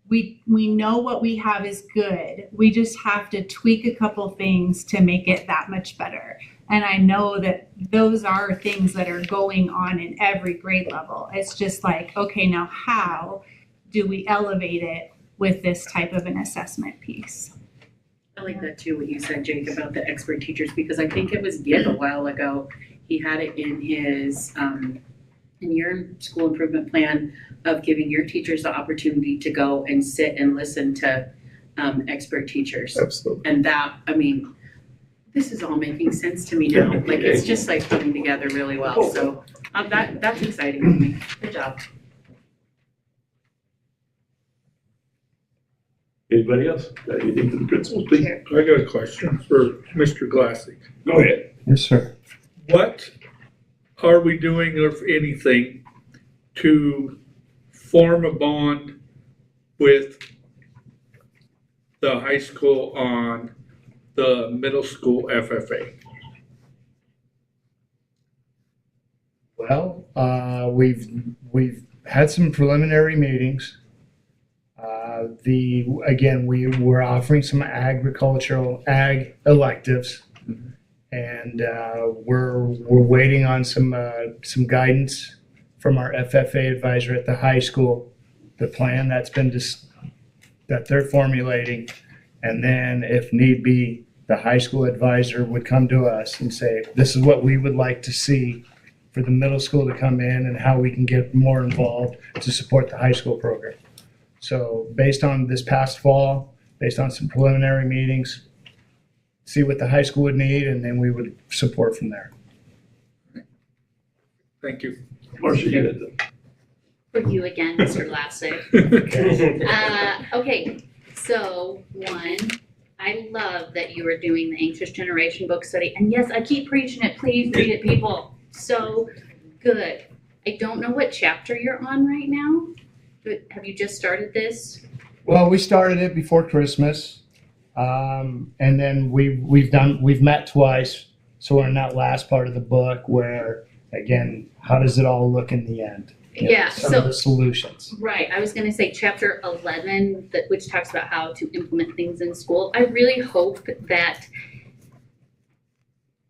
we know what we have is good. We just have to tweak a couple things to make it that much better. And I know that those are things that are going on in every grade level. It's just like, okay, now how do we elevate it with this type of an assessment piece? I like that too, what you said, Jake, about the expert teachers, because I think it was Gib a while ago. He had it in his, in your school improvement plan of giving your teachers the opportunity to go and sit and listen to expert teachers. Absolutely. And that, I mean, this is all making sense to me now. Like, it's just like coming together really well. So that's exciting to me. Good job. Anybody else? Got anything for the principals, please? I got a question for Mr. Glassy. Go ahead. Yes, sir. What are we doing, if anything, to form a bond with the high school on the middle school FFA? Well, we've had some preliminary meetings. We're offering some ag electives, and we're waiting on some guidance from our FFA advisor at the high school, the plan that they're formulating, and then if need be, the high school advisor would come to us and say, this is what we would like to see for the middle school to come in and how we can get more involved to support the high school program. So based on this past fall, based on some preliminary meetings, see what the high school would need, and then we would support from there. Thank you. Marcia, you had them. For you again, Mr. Glassick. Okay, so one, I love that you are doing the Anxious Generation book study. And yes, I keep preaching it. Please read it, people. So good. I don't know what chapter you're on right now. But have you just started this? Well, we started it before Christmas, and then we've met twice. So we're in that last part of the book where, again, how does it all look in the end? Some of the solutions. Right. I was going to say chapter 11, which talks about how to implement things in school. I really hope that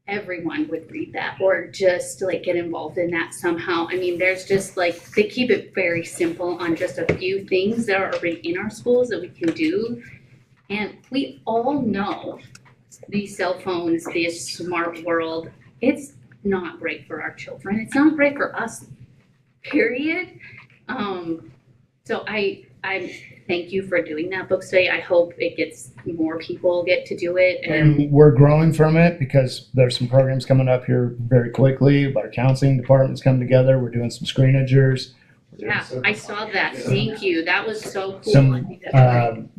everyone would read that or just like get involved in that somehow. I mean, there's just like, they keep it very simple on just a few things that are already in our schools that we can do. And we all know these cell phones, this smart world, it's not great for our children. It's not great for us, period. So I thank you for doing that book study. I hope it gets more people get to do it. And we're growing from it because there's some programs coming up here very quickly. Our counseling department's come together. We're doing some screenagers. Yeah, I saw that. Thank you. That was so cool. Some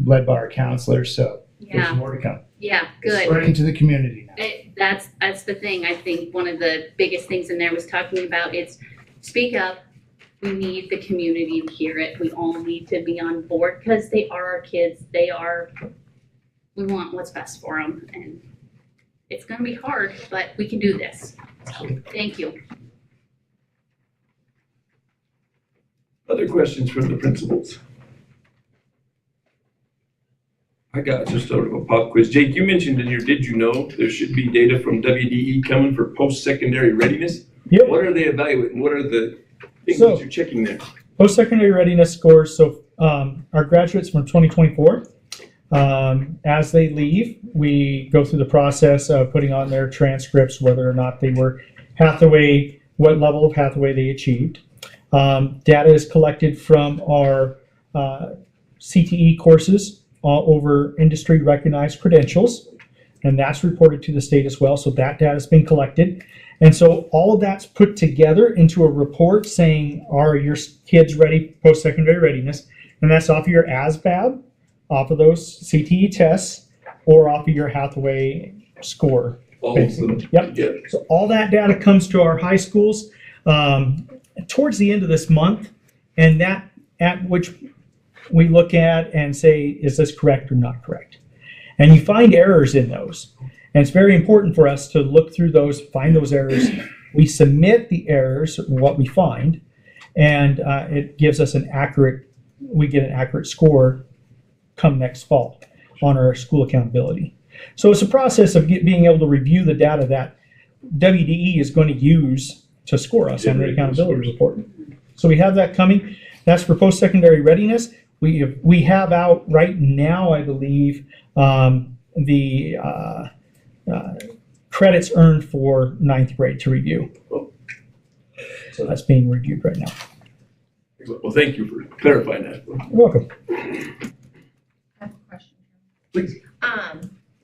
led by our counselors. So there's more to come. Yeah, good. Spreading to the community now. That's the thing. I think one of the biggest things in there was talking about it's speak up. We need the community to hear it. We all need to be on board because they are our kids. We want what's best for them. And it's going to be hard, but we can do this. So, thank you. Other questions from the principals? I got just sort of a pop quiz. Jake, you mentioned in your did you know there should be data from WDE coming for post-secondary readiness? Yep. What are they evaluating? What are the things that you're checking there? Post-secondary readiness scores. So our graduates from 2024, as they leave, we go through the process of putting on their transcripts, whether or not they were Hathaway, what level of Hathaway they achieved. Data is collected from our CTE courses over industry recognized credentials, and that's reported to the state as well. So that data has been collected. And so all of that's put together into a report saying, are your kids ready post-secondary readiness? And that's off of your ASVAB, off of those CTE tests, or off of your Hathaway score. All of them. Yep. So all that data comes to our high schools towards the end of this month, and that at which we look at and say, is this correct or not correct? And you find errors in those. And it's very important for us to look through those, find those errors. We submit the errors, what we find, and it gives us we get an accurate score come next fall on our school accountability. So it's a process of being able to review the data that WDE is going to use to score us on the accountability report. So we have that coming. That's for post-secondary readiness. We have out right now, I believe, the credits earned for 9th grade to review. So that's being reviewed right now. Well, thank you for clarifying that. You're welcome. I have a question. Please.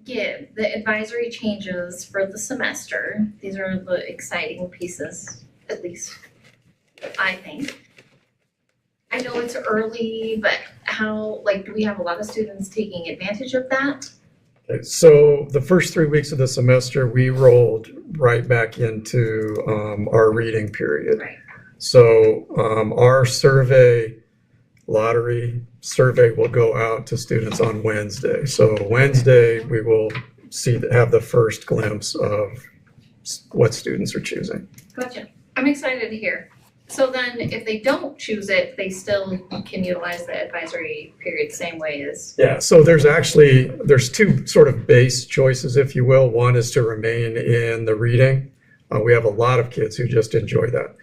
Yeah, the advisory changes for the semester. These are the exciting pieces, at least I think. I know it's early, but how, like, do we have a lot of students taking advantage of that? So the first 3 weeks of the semester, we rolled right back into our reading period. Right. So our lottery survey will go out to students on Wednesday. So Wednesday, we will have the first glimpse of what students are choosing. Gotcha. I'm excited to hear. So then if they don't choose it, they still can utilize the advisory period same way as? Yeah, so there's two sort of base choices, if you will. One is to remain in the reading. We have a lot of kids who just enjoy that.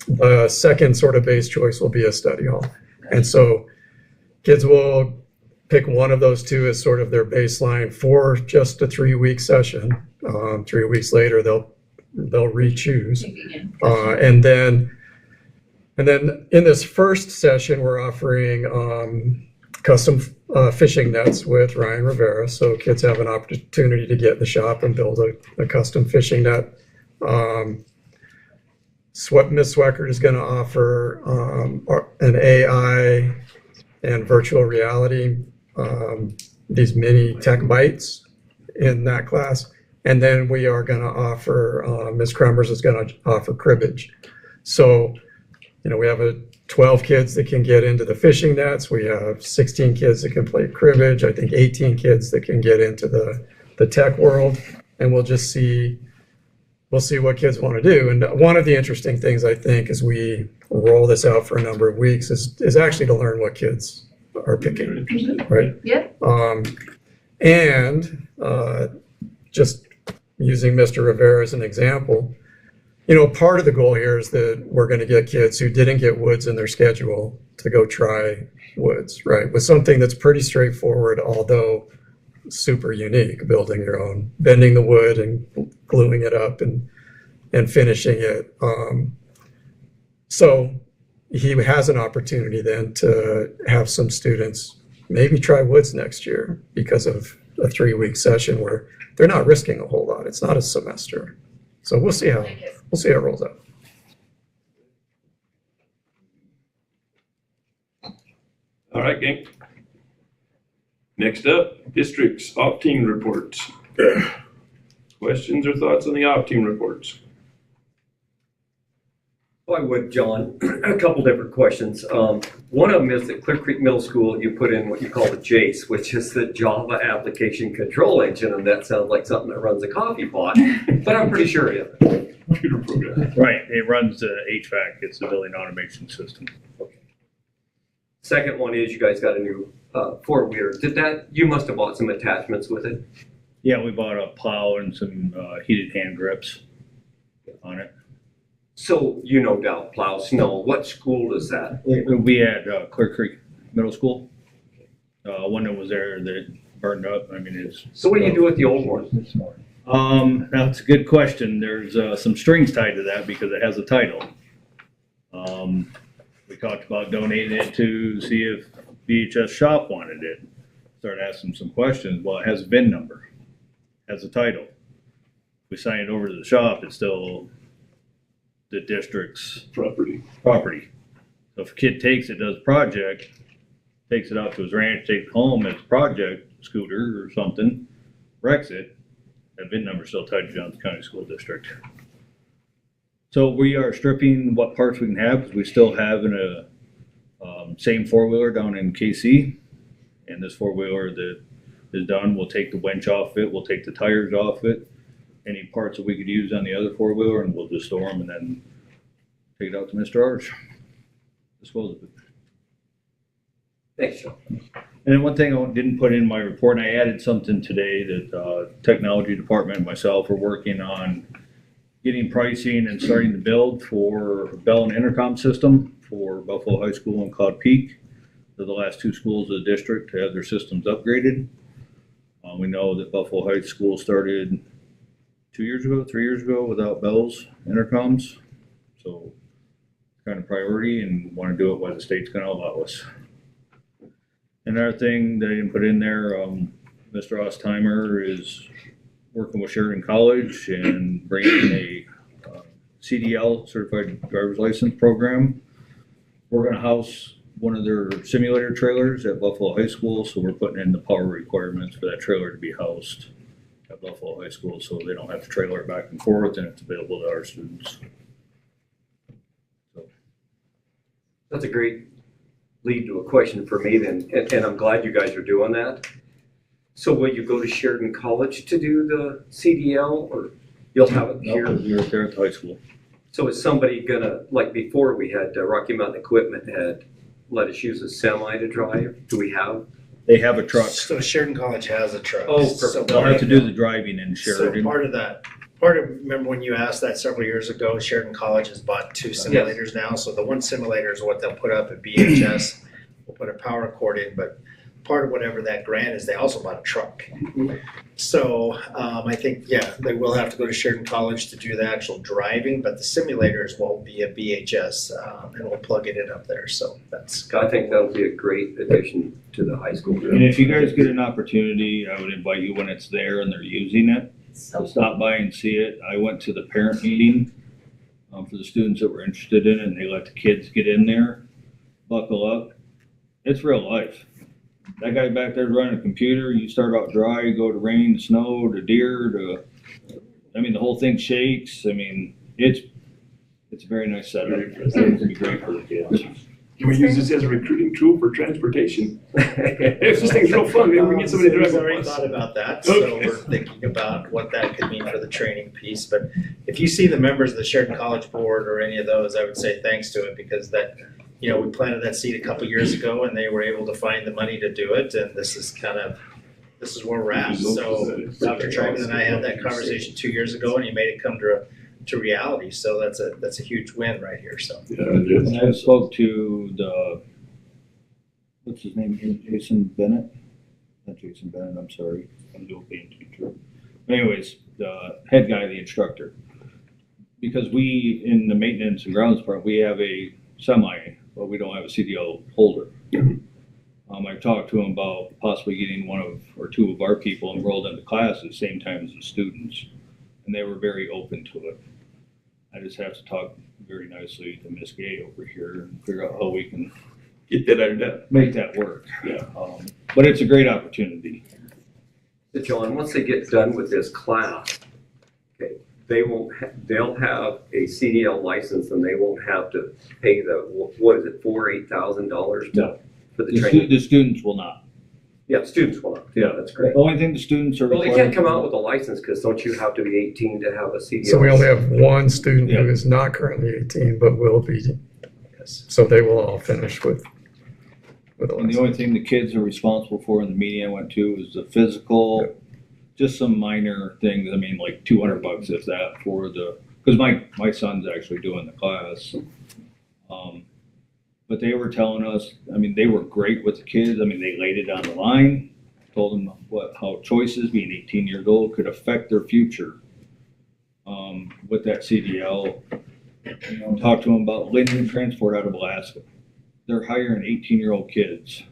The second sort of base choice will be a study hall. And so kids will pick one of those two as sort of their baseline for just a 3-week session. 3 weeks later, they'll re-choose. And then in this first session, we're offering custom fishing nets with Ryan Rivera. So kids have an opportunity to get in the shop and build a custom fishing net. Ms. Sweckert is going to offer an AI and virtual reality, these mini tech bites in that class. And then we are going to offer, Ms. Kremers is going to offer cribbage. So, we have 12 kids that can get into the fishing nets. We have 16 kids that can play cribbage. I think 18 kids that can get into the tech world. And we'll see what kids want to do. And one of the interesting things, I think, as we roll this out for a number of weeks is actually to learn what kids are picking, right? Yep. And just using Mr. Rivera as an example, part of the goal here is that we're going to get kids who didn't get woods in their schedule to go try woods, right? With something that's pretty straightforward, although super unique, building your own, bending the wood and gluing it up and finishing it. So he has an opportunity then to have some students maybe try woods next year because of a 3-week session where they're not risking a whole lot. It's not a semester. So we'll see how it rolls out. All right, gang. Next up, districts opt-in reports. Questions or thoughts on the opt-in reports? If I would, John, a couple different questions. One of them is that Clear Creek Middle School, you put in what you call the JACE, which is the Java Application Control Engine, and that sounds like something that runs a coffee pot, but I'm pretty sure it is. Computer program. Right, it runs the HVAC, it's the building automation system. Okay. Second one is you guys got a new four-wheeler. You must have bought some attachments with it? Yeah, we bought a plow and some heated hand grips on it. So you no doubt plow snow. What school is that? We had Clear Creek Middle School. One that was there that burned up. I mean, it's. So what do you do with the old one? That's a good question. There's some strings tied to that because it has a title. We talked about donating it to see if VHS shop wanted it. Started asking some questions. Well, it has a VIN number, has a title. We sign it over to the shop. It's still the district's property. So if a kid takes it, does a project, takes it out to his ranch, takes it home, it's a project scooter or something, wrecks it, that VIN number still tied to Johnson County School District. So we are stripping what parts we can have because we still have in a same four-wheeler down in KC, and this four-wheeler that is done, we'll take the winch off it, we'll take the tires off it, any parts that we could use on the other four-wheeler, and we'll just store them and then take it out to Mr. Arch. Dispose of it. Thanks, John. And then one thing I didn't put in my report, and I added something today that technology department and myself are working on getting pricing and starting to build for bell and intercom system for Buffalo High School and Cloud Peak. They're the last two schools of the district to have their systems upgraded. We know that Buffalo High School started 3 years ago without bells, intercoms. So kind of priority, and want to do it while the state's going to allow us. Another thing that I didn't put in there, Mr. Ostheimer is working with Sheridan College and bringing a CDL, Certified Driver's License Program. We're going to house one of their simulator trailers at Buffalo High School, so we're putting in the power requirements for that trailer to be housed at Buffalo High School, so they don't have to trailer it back and forth, and it's available to our students. That's a great lead to a question for me then, and I'm glad you guys are doing that. So will you go to Sheridan College to do the CDL, or you'll have it here? No, you're there at the high school. So is somebody gonna, like before we had Rocky Mountain Equipment had let us use a semi to drive? Do we have? They have a truck. So Sheridan College has a truck. Oh, perfect. So They'll have to do the driving in Sheridan. So remember when you asked that several years ago, Sheridan College has bought 2 simulators now. So the one simulator is what they'll put up at BHS. We'll put a power cord in, but part of whatever that grant is, they also bought a truck. So I think, yeah, they will have to go to Sheridan College to do the actual driving, but the simulators will be at BHS, and we'll plug it in up there. So that's. I think that'll be a great addition to the high school. And if you guys get an opportunity, I would invite you when it's there and they're using it, to stop by and see it. I went to the parent meeting for the students that were interested in it, and they let the kids get in there, buckle up. It's real life. That guy back there running a computer, you start out dry, you go to rain, snow, to deer, the whole thing shakes. It's a very nice setup. It's going to be great for the kids. Can we use this as a recruiting tool for transportation? If this thing's real fun, maybe we can get somebody to drive We've a already bus. thought about that, Okay. so we're thinking about what that could mean for the training piece. But if you see the members of the Sheridan College Board or any of those, I would say thanks to it, because that, we planted that seed a couple years ago and they were able to find the money to do it, and this is where we're at. So Dr. Treiman and I had that conversation 2 years ago, and he made it come to reality. So that's a huge win right here. So And I spoke to what's his name, Jason Bennett? Not Jason Bennett, I'm sorry. I'm the old band teacher. But anyways, the head guy, the instructor. Because we, in the maintenance and grounds part, we have a semi, but we don't have a CDL holder. I talked to him about possibly getting one or two of our people enrolled in the class at the same time as the students. And they were very open to it. I just have to talk very nicely to Miss Gay over here and figure out how we can get that ironed out. Make that work. Yeah. But it's a great opportunity. So John, once they get done with this class, okay, they'll have a CDL license and they won't have to pay $8,000 No. for the training. The students will not. Yeah, students will not. Yeah, that's great. The only thing the students are Well, they required. can't come out with a license because don't you have to be 18 to have a CDL? So we only have one student who is not currently 18, but will be. So they will all finish with a And license. the only thing the kids are responsible for in the meeting I went to is the physical, just some minor things. Like $200 if that for because my son's actually doing the class. But they were telling us, they were great with the kids. They laid it on the line, told them how choices, being 18 years old, could affect their future with that CDL. Talked to them about Linden Transport out of Alaska. They're hiring 18-year-old kids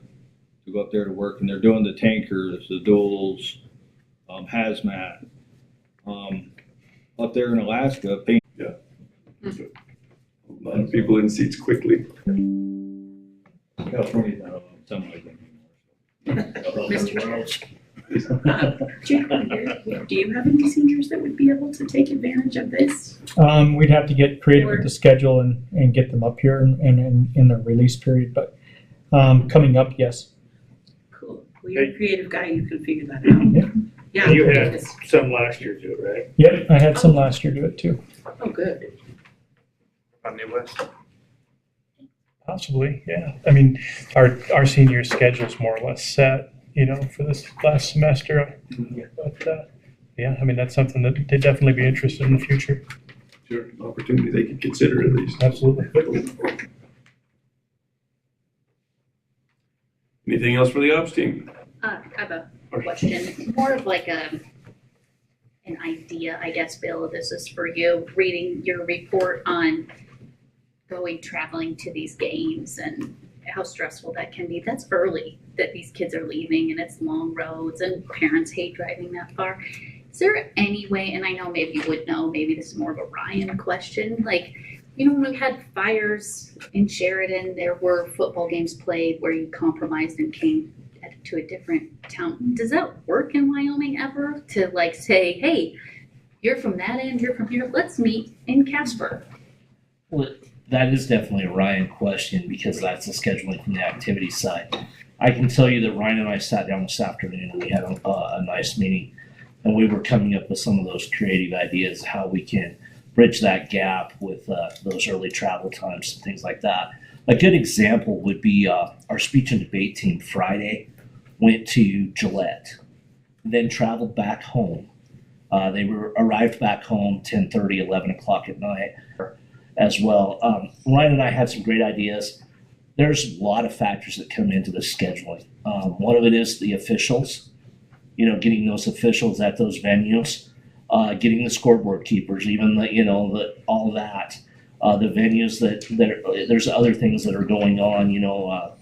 to go up there to work, and they're doing the tankers, the duals, hazmat. Up there in Alaska, Yeah. A lot of people in seats quickly. California's not allowed something like that anymore. Mr. Judge. Jacob, do you have any seniors that would be able to take advantage of this? We'd have to get creative with the schedule and get them up here and in the release period, but coming up, yes. Cool. Well, you're a creative guy, you can figure that out. Yeah. You had some last year too, right? Yep, I had some last year do it too. Oh, good. On Midwest. Possibly, yeah. I mean, our senior schedule's more or less set, for this last semester. But yeah, I mean, that's something that they'd definitely be interested in the future. Sure, an opportunity they could consider at least. Absolutely. Anything else for the ops team? I have a question, more of like an idea, I guess, Bill, this is for you, reading your report on traveling to these games and how stressful that can be. That's early that these kids are leaving and it's long roads and parents hate driving that far. Is there any way, and I know maybe you would know, maybe this is more of a Ryan question, like, when we had fires in Sheridan, there were football games played where you compromised and came to a different town. Does that work in Wyoming ever? To like say, hey, you're from that end, you're from here, let's meet in Casper. Well, that is definitely a Ryan question because that's the scheduling from the activity side. I can tell you that Ryan and I sat down this afternoon and we had a nice meeting, and we were coming up with some of those creative ideas how we can bridge that gap with those early travel times and things like that. A good example would be our speech and debate team Friday went to Gillette, then traveled back home. They arrived back home 10:30, 11 o'clock at night as well. Ryan and I had some great ideas. There's a lot of factors that come into the scheduling. One of it is the officials, getting those officials at those venues, getting the scoreboard keepers, even all that. The venues there's other things that are going on.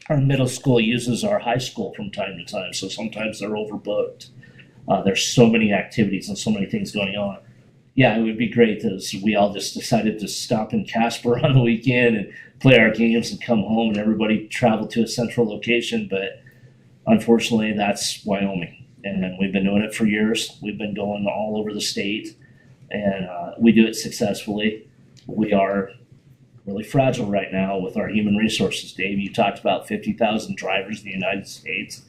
Our middle school uses our high school from time to time, so sometimes they're overbooked. There's so many activities and so many things going on. Yeah, it would be great if we all just decided to stop in Casper on the weekend and play our games and come home and everybody travel to a central location, but unfortunately that's Wyoming. And we've been doing it for years. We've been going all over the state, and we do it successfully. We are really fragile right now with our human resources. Dave, you talked about 50,000 drivers in the United States.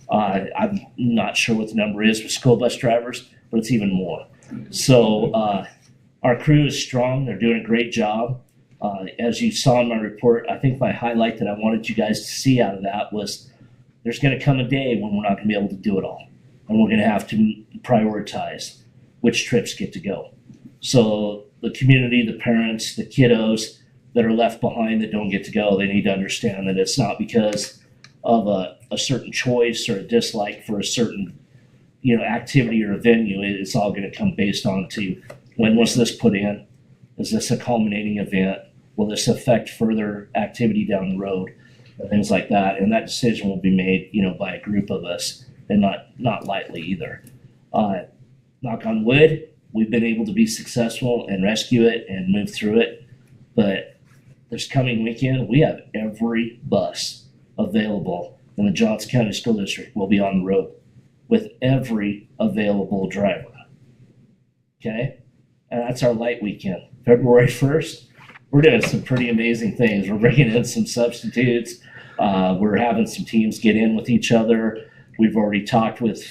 I'm not sure what the number is for school bus drivers, but it's even more. So our crew is strong. They're doing a great job. As you saw in my report, I think my highlight that I wanted you guys to see out of that was there's going to come a day when we're not going to be able to do it all. And we're going to have to prioritize which trips get to go. So the community, the parents, the kiddos that are left behind that don't get to go, they need to understand that it's not because of a certain choice or a dislike for a certain activity or a venue. It's all going to come based on to when was this put in? Is this a culminating event? Will this affect further activity down the road? And things like that. And that decision will be made, by a group of us, and not lightly either. Knock on wood, we've been able to be successful and rescue it and move through it. But this coming weekend, we have every bus available in the Johnson County School District will be on the road with every available driver. Okay? And that's our light weekend. February 1st, we're doing some pretty amazing things. We're bringing in some substitutes. We're having some teams get in with each other. We've already talked with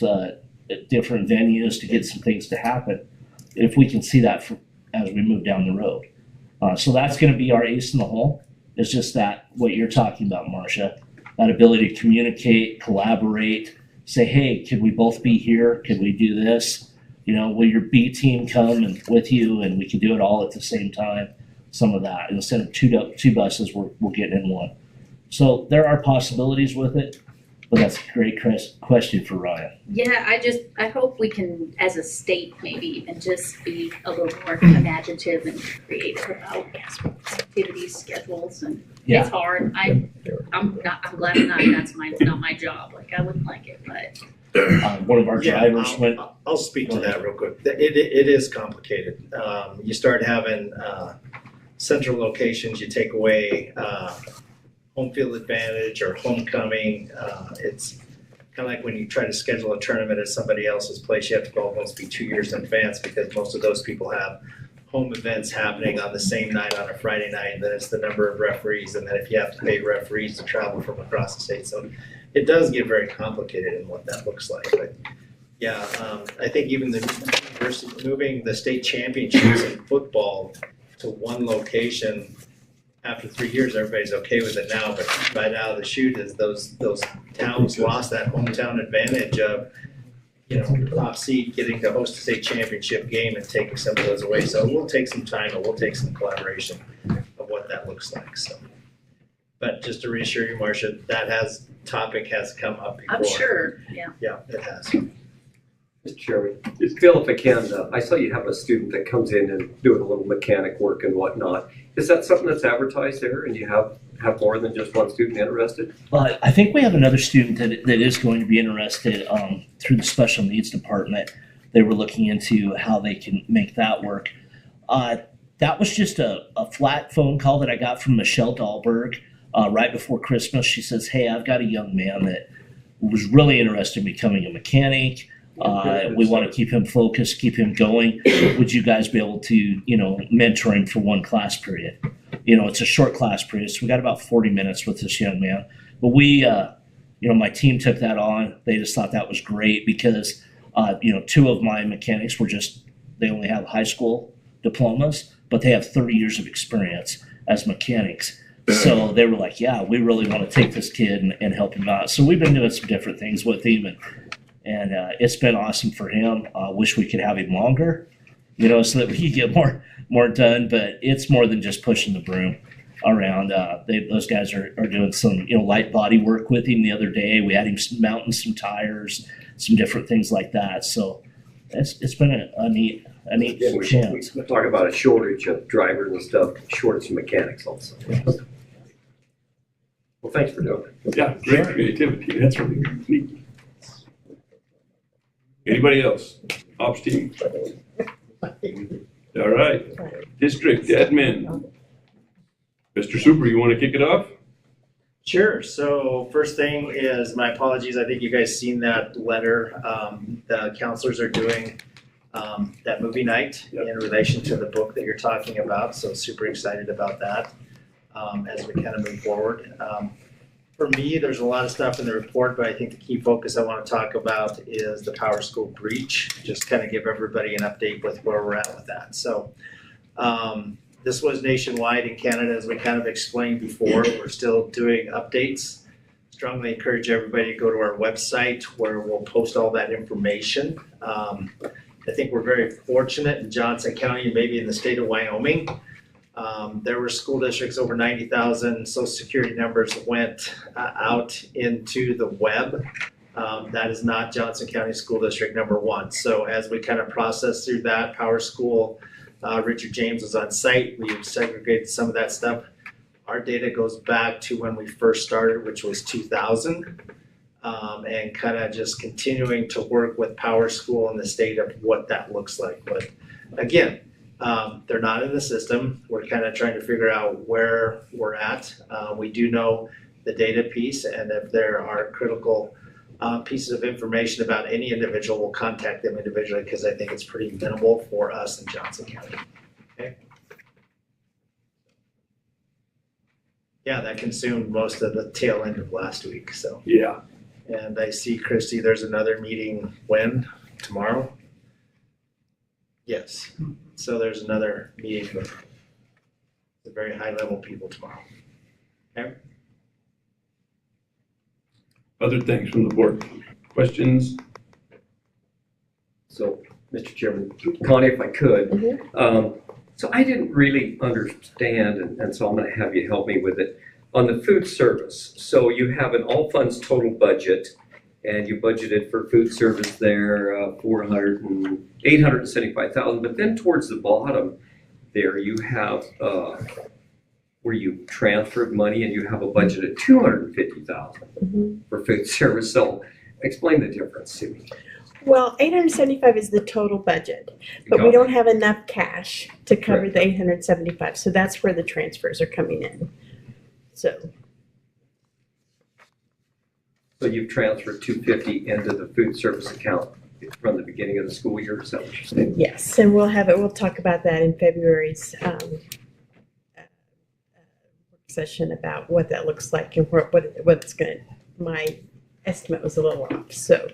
different venues to get some things to happen. If we can see that as we move down the road. So that's going to be our ace in the hole. It's just that what you're talking about, Marcia, that ability to communicate, collaborate, say, hey, could we both be here? Could we do this? Will your B team come with you and we can do it all at the same time? Some of that. Instead of two buses, we're getting in one. So there are possibilities with it, but that's a great question for Ryan. Yeah, I hope we can, as a state, maybe even just be a little more imaginative and creative about activities, schedules, and it's hard. I'm glad that's not my job. Like I wouldn't like it, but. One of our drivers went. I'll speak to that real quick. It is complicated. You start having central locations. You take away home field advantage or homecoming. It's kind of like when you try to schedule a tournament at somebody else's place. You have to go almost be 2 years in advance because most of those people have home events happening on the same night on a Friday night. And then it's the number of referees, and then if you have to pay referees to travel from across the state. So it does get very complicated in what that looks like. But yeah, I think even moving the state championships in football to one location after 3 years, everybody's okay with it now. But right out of the chute is those towns lost that hometown advantage of, top seed getting to host a state championship game and taking some of those away. So we'll take some time and we'll take some collaboration of what that looks like. So, but just to reassure you, Marcia, topic has come up before. I'm sure, yeah. Yeah, it has. Mr. Chairman, Bill, if I can, I saw you have a student that comes in and doing a little mechanic work and whatnot. Is that something that's advertised there and you have more than just one student interested? I think we have another student that is going to be interested through the special needs department. They were looking into how they can make that work. That was just a flat phone call that I got from Michelle Dahlberg right before Christmas. She says, hey, I've got a young man that was really interested in becoming a mechanic. We want to keep him focused, keep him going. Would you guys be able to, mentor him for one class period? It's a short class period, so we got about 40 minutes with this young man. But we, my team took that on. They just thought that was great because, two of my mechanics they only have high school diplomas, but they have 30 years of experience as mechanics. So they were like, yeah, we really want to take this kid and help him out. So we've been doing some different things with him, and it's been awesome for him. Wish we could have him longer, so that we could get more done. But it's more than just pushing the broom around. Those guys are doing some light body work with him the other day. We had him mounting some tires, some different things like that. So it's been a neat chance. We talk about a shortage of drivers and stuff, shortage of mechanics also. Well, thanks for doing it. Yeah, great creativity. That's really neat. Anybody else? Ops team? All right. District admin. Mr. Super, you want to kick it off? Sure. So first thing is my apologies. I think you guys seen that letter. The counselors are doing that movie night in relation to the book that you're talking about. So super excited about that as we kind of move forward. For me, there's a lot of stuff in the report, but I think the key focus I want to talk about is the Power School breach. Just kind of give everybody an update with where we're at with that. So this was nationwide in Canada, as we kind of explained before. We're still doing updates. Strongly encourage everybody to go to our website where we'll post all that information. I think we're very fortunate in Johnson County and maybe in the state of Wyoming. There were school districts over 90,000 social security numbers that went out into the web. That is not Johnson County School District number 1. So as we kind of process through that, Power School, Richard James was on site. We've segregated some of that stuff. Our data goes back to when we first started, which was 2000, and kind of just continuing to work with Power School in the state of what that looks like. But again, they're not in the system. We're kind of trying to figure out where we're at. We do know the data piece, and if there are critical pieces of information about any individual, we'll contact them individually because I think it's pretty minimal for us in Johnson County. Okay. Yeah, that consumed most of the tail end of last week. So yeah. And I see, Christy, there's another meeting when? Tomorrow? Yes. So there's another meeting with the very high level people tomorrow. Okay. Other things from the board? Questions? So, Mr. Chairman, Connie, if I could, so I didn't really understand, and so I'm going to have you help me with it. On the food service, so you have an all funds total budget, and you budgeted for food service there $875,000, but then towards the bottom there you have where you transferred money and you have a budget of $250,000 for food service. So explain the difference to me. Well, 875 is the total budget, but we don't have enough cash to cover the 875. So that's where the transfers are coming in. So you've transferred $250 into the food service account from the beginning of the school year. Is that what you're saying? yes, and we'll talk about that in February's work session about what that looks like and what it's going to, my estimate was a little off, so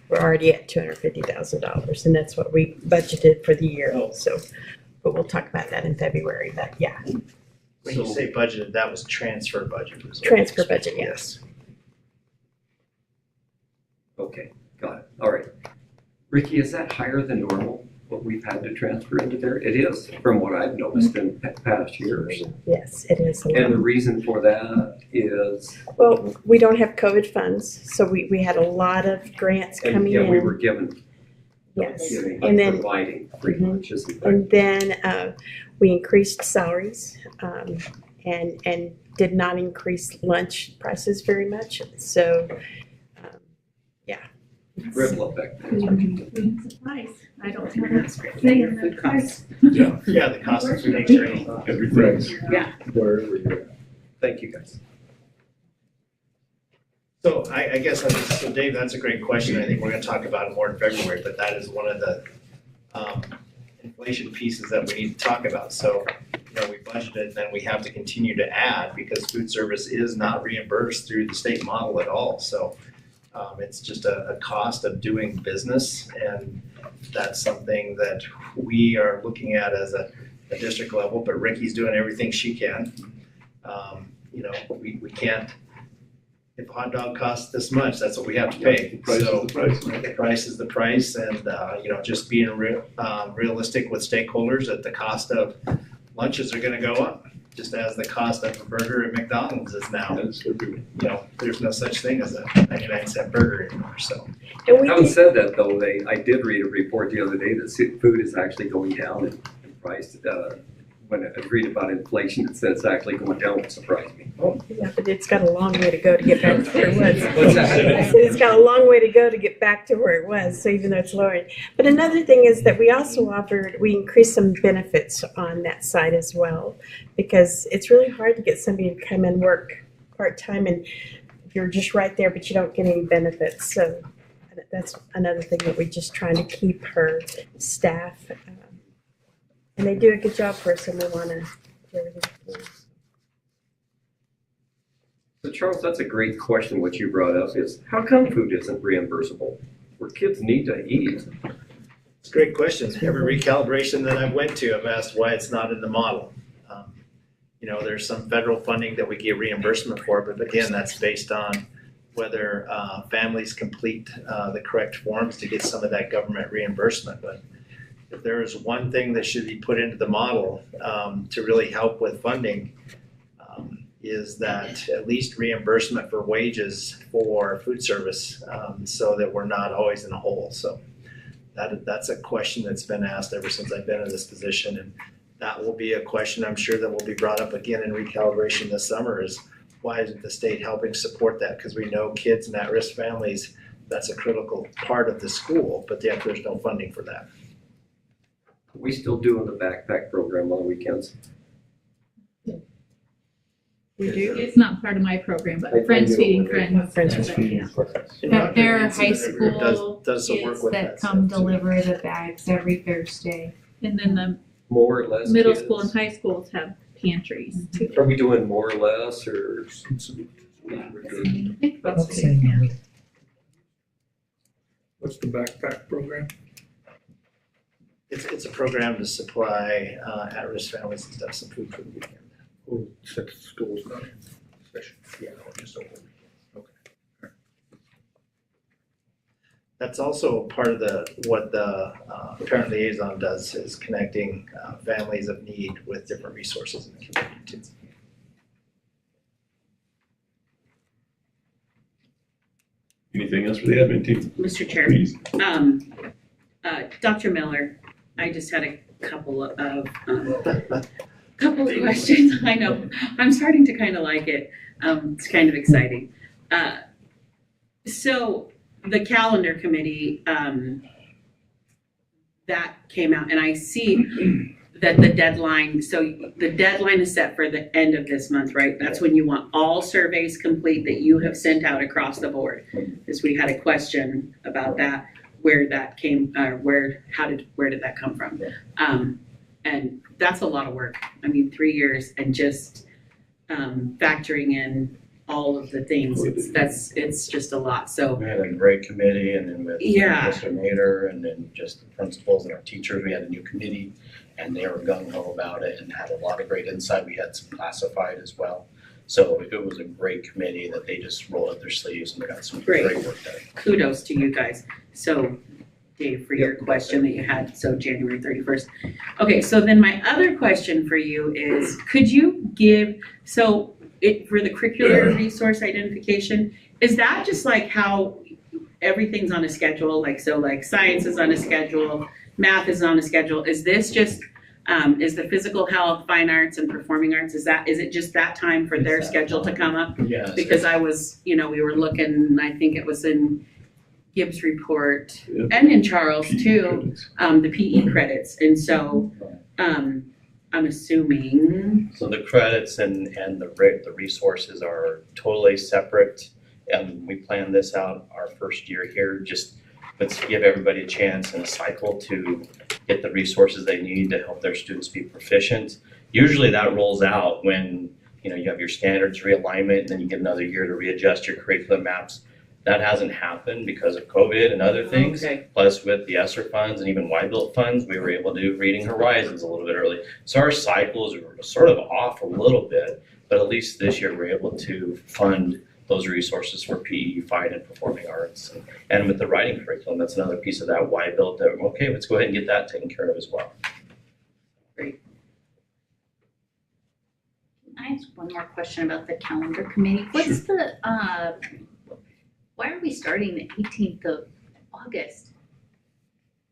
we're already at $250,000, and that's what we budgeted for the year, so. But we'll talk about that in February, but yeah, When you say budgeted, that was transfer budget. is what transfer you're saying. budget, yes. Okay, got it. All right. Ricky, is that higher than normal, what we've had to transfer into there? It is, from what I've noticed in past years. Yes, it is. And the reason for that is, Well, we don't have COVID funds, so we had a lot of grants and coming yeah, in. we were given, Yes, giving, and then, providing free lunches. and then we increased salaries, and did not increase lunch prices very much, so, yeah. Ripple effect. Supplies. I don't think that's great. They have Food costs. Yeah, the cost of food exchange. Everything. Yeah. Wherever you're at. Thank you, guys. So I guess, so Dave, that's a great question. I think we're gonna talk about it more in February, but that is one of the inflation pieces that we need to talk about. So, we budgeted, and then we have to continue to add because food service is not reimbursed through the state model at all. So it's just a cost of doing business, and that's something that we are looking at as a district level, but Ricky's doing everything she can. We can't, if a hot dog costs this much, that's what we have to pay. The price is the price, right? The price is the price, and, just being realistic with stakeholders that the cost of lunches are gonna go up, just as the cost of a burger at McDonald's is now. There's no such thing as a 99-cent burger anymore, so. Having said that, though, I did read a report the other day that food is actually going down in price. When I read about inflation, it says it's actually going down, it surprised me. Yeah, but it's got a long way to go to get back to where it was. What's that? I said it's got a long way to go to get back to where it was, so even though it's lowering. But another thing is that we also we increased some benefits on that side as well, because it's really hard to get somebody to come and work part-time, and you're just right there, but you don't get any benefits. So that's another thing that we're just trying to keep her staff. And they do a good job for us, and we want to do everything for them. So Charles, that's a great question. What you brought up is, how come food isn't reimbursable? Where kids need to eat. It's a great question. Every recalibration that I've went to, I've asked why it's not in the model. There's some federal funding that we get reimbursement for, but again, that's based on whether families complete the correct forms to get some of that government reimbursement. But if there is one thing that should be put into the model to really help with funding, is that at least reimbursement for wages for food service, so that we're not always in a hole. So that's a question that's been asked ever since I've been in this position, and that will be a question I'm sure that will be brought up again in recalibration this summer, is why isn't the state helping support that? Because we know kids in at-risk families, that's a critical part of the school, but yet there's no funding for that. We still doing the backpack program on weekends. We do. It's not part of my program, but Friends Feeding Friends. But there are high school does some work kids with that that come stuff, too. deliver the bags every Thursday. And then the More or less middle kids. school and high schools have pantries too. Are we doing more or less, or? What's the backpack program? It's a program to supply at-risk families and stuff some food for the weekend. Oh, since school's not in session. Yeah, just over. Okay. That's also part of what the parent liaison does, is connecting families of need with different resources in the community too. Anything else for the admin team? Mr. Chair, Please. Dr. Miller, I just had a couple of questions. I know, I'm starting to kind of like it. It's kind of exciting. So the calendar committee, that came out, and I see that the deadline is set for the end of this month, right? That's when you want all surveys complete that you have sent out across the board. Because we had a question about that, where that came, where did that come from? And that's a lot of work. I mean, 3 years and just factoring in all of the things. It's just a lot. So We had a great committee, and then with Yeah. Mr. Nader, and then just the principals and our teachers, we had a new committee, and they were gung-ho about it and had a lot of great insight. We had some classified as well. So it was a great committee that they just rolled up their sleeves and got some Great. great work done. kudos to you guys. So Dave, for your question that you had, so January 31st. Okay, so then my other question for you is, could you give, so for the curricular resource identification, is that just like how everything's on a schedule? Like, so like science is on a schedule, math is on a schedule. Is this just, is the physical health, fine arts and performing arts, is it just that time for their schedule to come up? Yes. Because I was, we were looking, I think it was in Gibbs report and in Charles too, the PE credits. And so, I'm assuming. So the credits and the resources are totally separate. And we planned this out our first year here, just let's give everybody a chance in a cycle to get the resources they need to help their students be proficient. Usually that rolls out when, you have your standards realignment, and then you get another year to readjust your curriculum maps. That hasn't happened because of COVID and other things. Okay. Plus with the ESSER funds and even Y-Built funds, we were able to do Reading Horizons a little bit early. So our cycles are sort of off a little bit, but at least this year we're able to fund those resources for PE, fine, and performing arts. And with the writing curriculum, that's another piece of that Y-Built that, okay, let's go ahead and get that taken care of as well. I ask one more question about the calendar committee. What's the, why are we starting the 18th of August?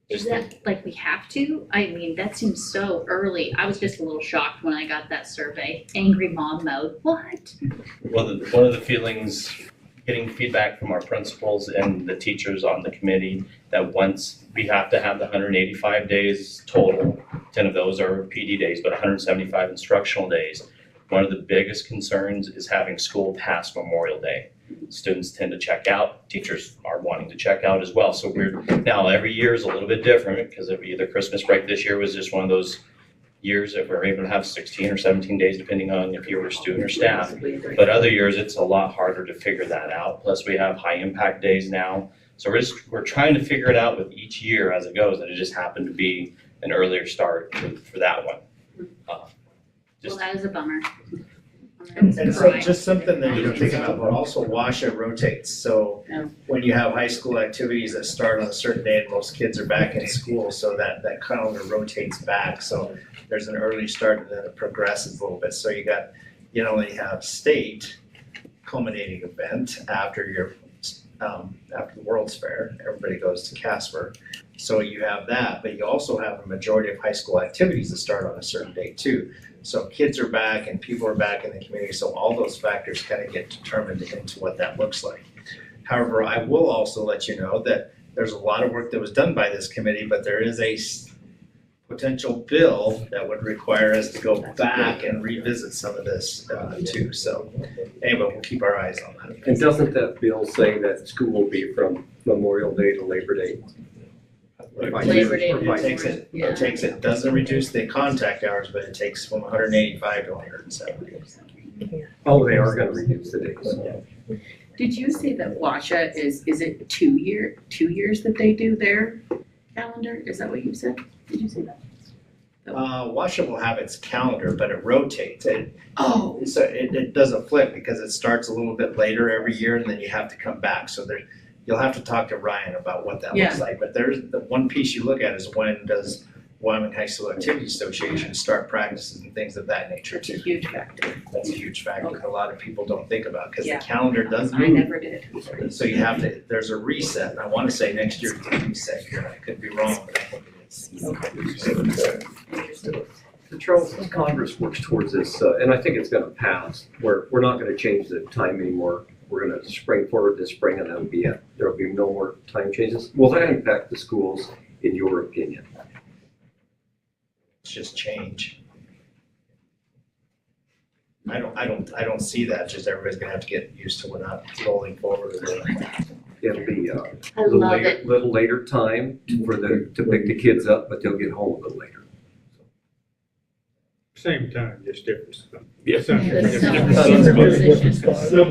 Is that like we have to? I mean, that seems so early. I was just a little shocked when I got that survey. Angry mom mode. What? Well, one of the feelings, getting feedback from our principals and the teachers on the committee, that once we have to have the 185 days total, 10 of those are PD days, but 175 instructional days. One of the biggest concerns is having school past Memorial Day. Students tend to check out, teachers are wanting to check out as well. So now every year is a little bit different because of either Christmas break this year was just one of those years that we're able to have 16 or 17 days depending on if you were a student or staff. But other years it's a lot harder to figure that out. Plus we have high impact days now. So we're trying to figure it out with each year as it goes, and it just happened to be an earlier start for that one. Well, that is a bummer. And so just something that you don't think about, but also WASHA rotates. So when you have high school activities that start on a certain day and most kids are back in school, so that calendar rotates back. So there's an early start and then it progresses a little bit. So you only have state culminating event after after the World's Fair, everybody goes to Casper. So you have that, but you also have a majority of high school activities that start on a certain date too. So kids are back and people are back in the community, so all those factors kind of get determined into what that looks like. However, I will also let you know that there's a lot of work that was done by this committee, but there is a potential bill that would require us to go back and revisit some of this too. So anyway, we'll keep our eyes on that. And doesn't that bill say that school will be from Memorial Day to Labor Day? Labor Day. It takes it, doesn't reduce the contact hours, but it takes from 185 to 170. Oh, they are gonna reduce the days. Did you say that WASHA is it 2 years that they do their calendar? Is that what you said? Did you say that? WASHA will have its calendar, but it rotates. So it doesn't flip because it starts a little bit later every year and then you have to come back. So you'll have to talk to Ryan about what that looks like. But there's the one piece you look at is when does Wyoming High School Activity Association start practices and things of that nature too. That's a huge factor. That's a huge factor that a lot of people don't think about because Yeah. the calendar does move. I never did. So you have to, there's a reset. And I want to say next year it's a reset here. I could be wrong, but I think it is. The Charles Congress works towards this, and I think it's gonna pass, where we're not gonna change the time anymore. We're gonna spring forward this spring and there'll be no more time changes. Will that impact the schools, in your opinion? It's just change. I don't see that, just everybody's gonna have to get used to we're not rolling forward. It'll be a I love it. little later time to pick the kids up, but they'll get home a little later. Same time, just different stuff. Yes. There'll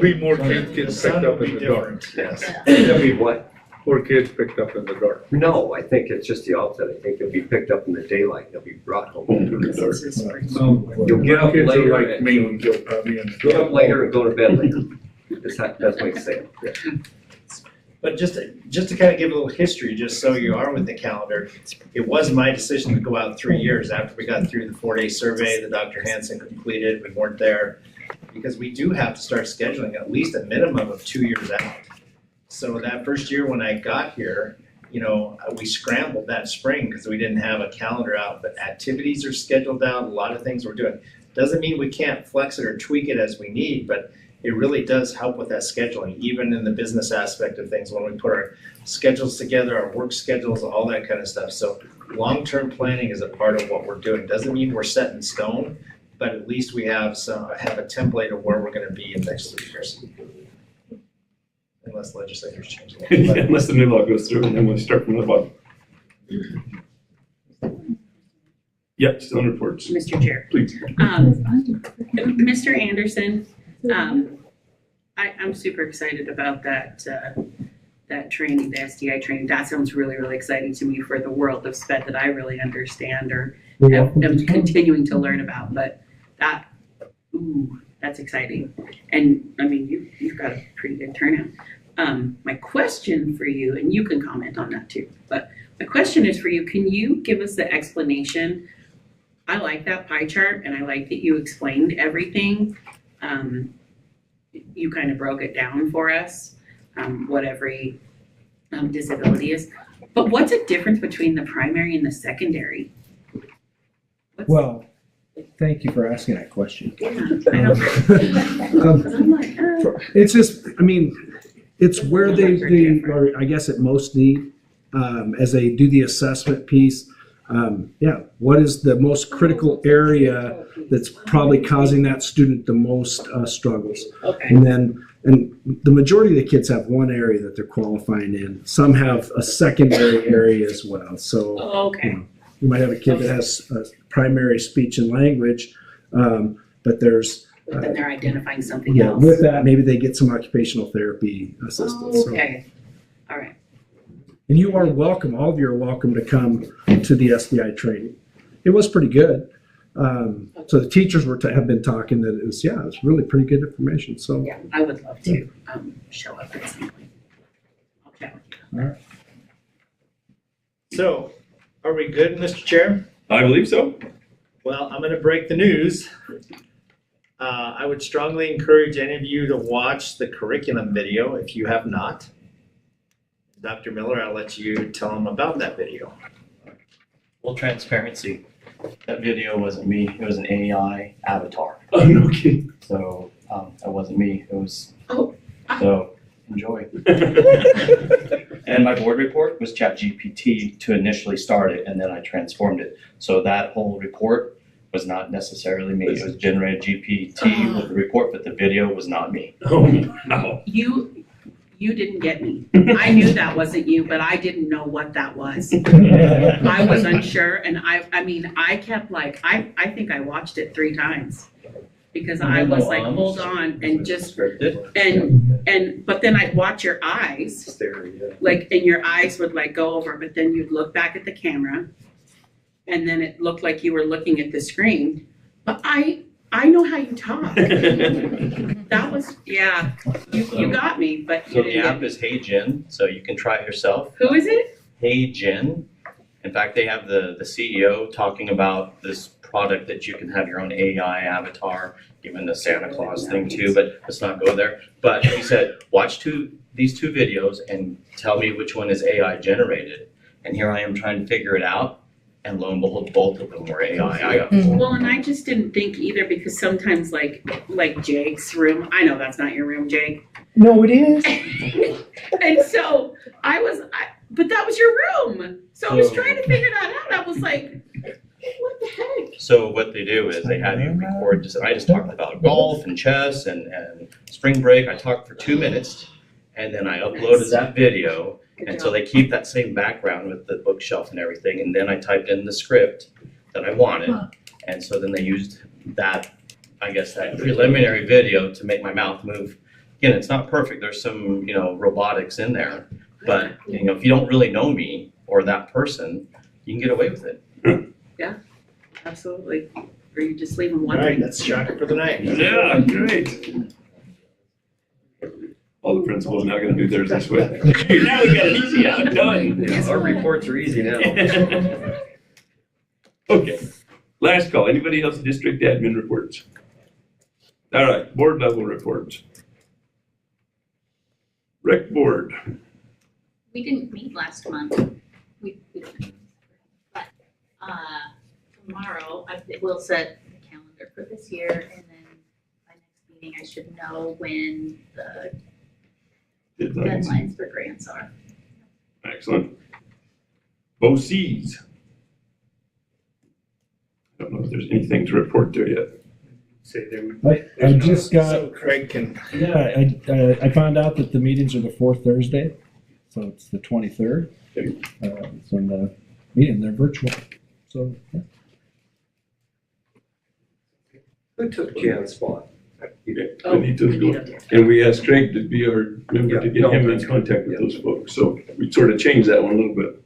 be more kids getting picked up in the dark. Yes. There'll be what? More kids picked up in the dark. No, I think it's just the opposite. I think they'll be picked up in the daylight, they'll be brought home in the dark. You'll get up Kids are later like and me, you'll you'll probably in the get up dark. later and go to bed later. That's the best way to say it. But just to kind of give a little history, just so you are with the calendar, it was my decision to go out 3 years after we got through the 4-day survey that Dr. Hansen completed. We weren't there because we do have to start scheduling at least a minimum of 2 years out. So that first year when I got here, we scrambled that spring because we didn't have a calendar out, but activities are scheduled out, a lot of things we're doing. Doesn't mean we can't flex it or tweak it as we need, but it really does help with that scheduling, even in the business aspect of things, when we put our schedules together, our work schedules, all that kind of stuff. So long-term planning is a part of what we're doing. Doesn't mean we're set in stone, but at least we have a template of where we're gonna be in the next 3 years. Unless legislators change the law. Unless the new law goes through, and then we'll start from the bottom. Yeah, still in reports. Mr. Chair. Please. Mr. Anderson, I'm super excited about that training, the SDI training. That sounds really, really exciting to me for the world of SPED that I really understand or am continuing to learn about. But that's exciting. And I mean, you've got a pretty good turnout. My question for you, and you can comment on that too, but my question is for you, can you give us the explanation? I like that pie chart and I like that you explained everything. You kind of broke it down for us, what every disability is. But what's the difference between the primary and the secondary? Well, thank you for asking that question. It's just, I mean, it's where they are, I guess, at most need as they do the assessment piece. What is the most critical area that's probably causing that student the most struggles? Okay. And the majority of the kids have one area that they're qualifying in. Some have a secondary area as well. So you might have a kid that has primary speech and language, but there's then they're identifying something else. With that, maybe they get some occupational therapy assistance. Okay. All right. And you are welcome, all of you are welcome to come to the SDI training. It was pretty good. So the teachers have been talking that it's really pretty good information. So yeah, I would love to show up at some point. I'll chat with you. All right. So, are we good, Mr. Chair? I believe so. Well, I'm gonna break the news. I would strongly encourage any of you to watch the curriculum video if you have not. Dr. Miller, I'll let you tell them about that video. Full transparency. That video wasn't me. It was an AI avatar. Oh, no kidding. So that wasn't me. It was. So enjoy. And my board report was ChatGPT to initially start it, and then I transformed it. So that whole report was not necessarily me. It was generated GPT with the report, but the video was not me. Oh no. You didn't get me. I knew that wasn't you, but I didn't know what that was. I was unsure, and I kept I think I watched it 3 times because I was like, hold on, and just but then I'd watch your eyes, and your eyes would go over, but then you'd look back at the camera, and then it looked like you were looking at the screen. But I know how you talk. That was, you got me, but So the app is Hey Jen, so you can try it yourself. Who is it? Hey Jen. In fact, they have the CEO talking about this product that you can have your own AI avatar, even the Santa Claus thing too, but let's not go there. But he said, watch these 2 videos and tell me which one is AI generated. And here I am trying to figure it out. And lo and behold, both of them were AI. Well, and I just didn't think either because sometimes like Jake's room, I know that's not your room, Jake. No, it is. And so but that was your room. So I was trying to figure that out. I was like, what the heck? So what they do is they have you record, I just talked about golf and chess and spring break. I talked for 2 minutes and then I uploaded that video. And so they keep that same background with the bookshelf and everything. And then I typed in the script that I wanted. And so then they used that, I guess, that preliminary video to make my mouth move. Again, it's not perfect. There's some, robotics in there. But, if you don't really know me or that person, you can get away with it. Yeah, absolutely. Or you just leave them All right, wondering. that's shocker for the night. Yeah, great. All the principals now gonna do theirs this way. Now we got an easy out, done. Yeah, our reports are easy now. Okay, last call. Anybody else district admin reports? All right, board level reports. Rec board. We didn't meet last month. We didn't. But tomorrow, we'll set the calendar for this year, and then by next meeting, I should know when the deadlines for grants are. Excellent. BOCES. I don't know if there's anything to report there yet. Say there. I just got. So Craig can. Yeah, I found out that the meetings are the fourth Thursday, so it's the 23rd. So the meeting, they're virtual. So yeah. Who took Jan's spot? Benito's going. And we asked Craig to be our member to get him in contact with those folks. So we sort of changed that one a little bit.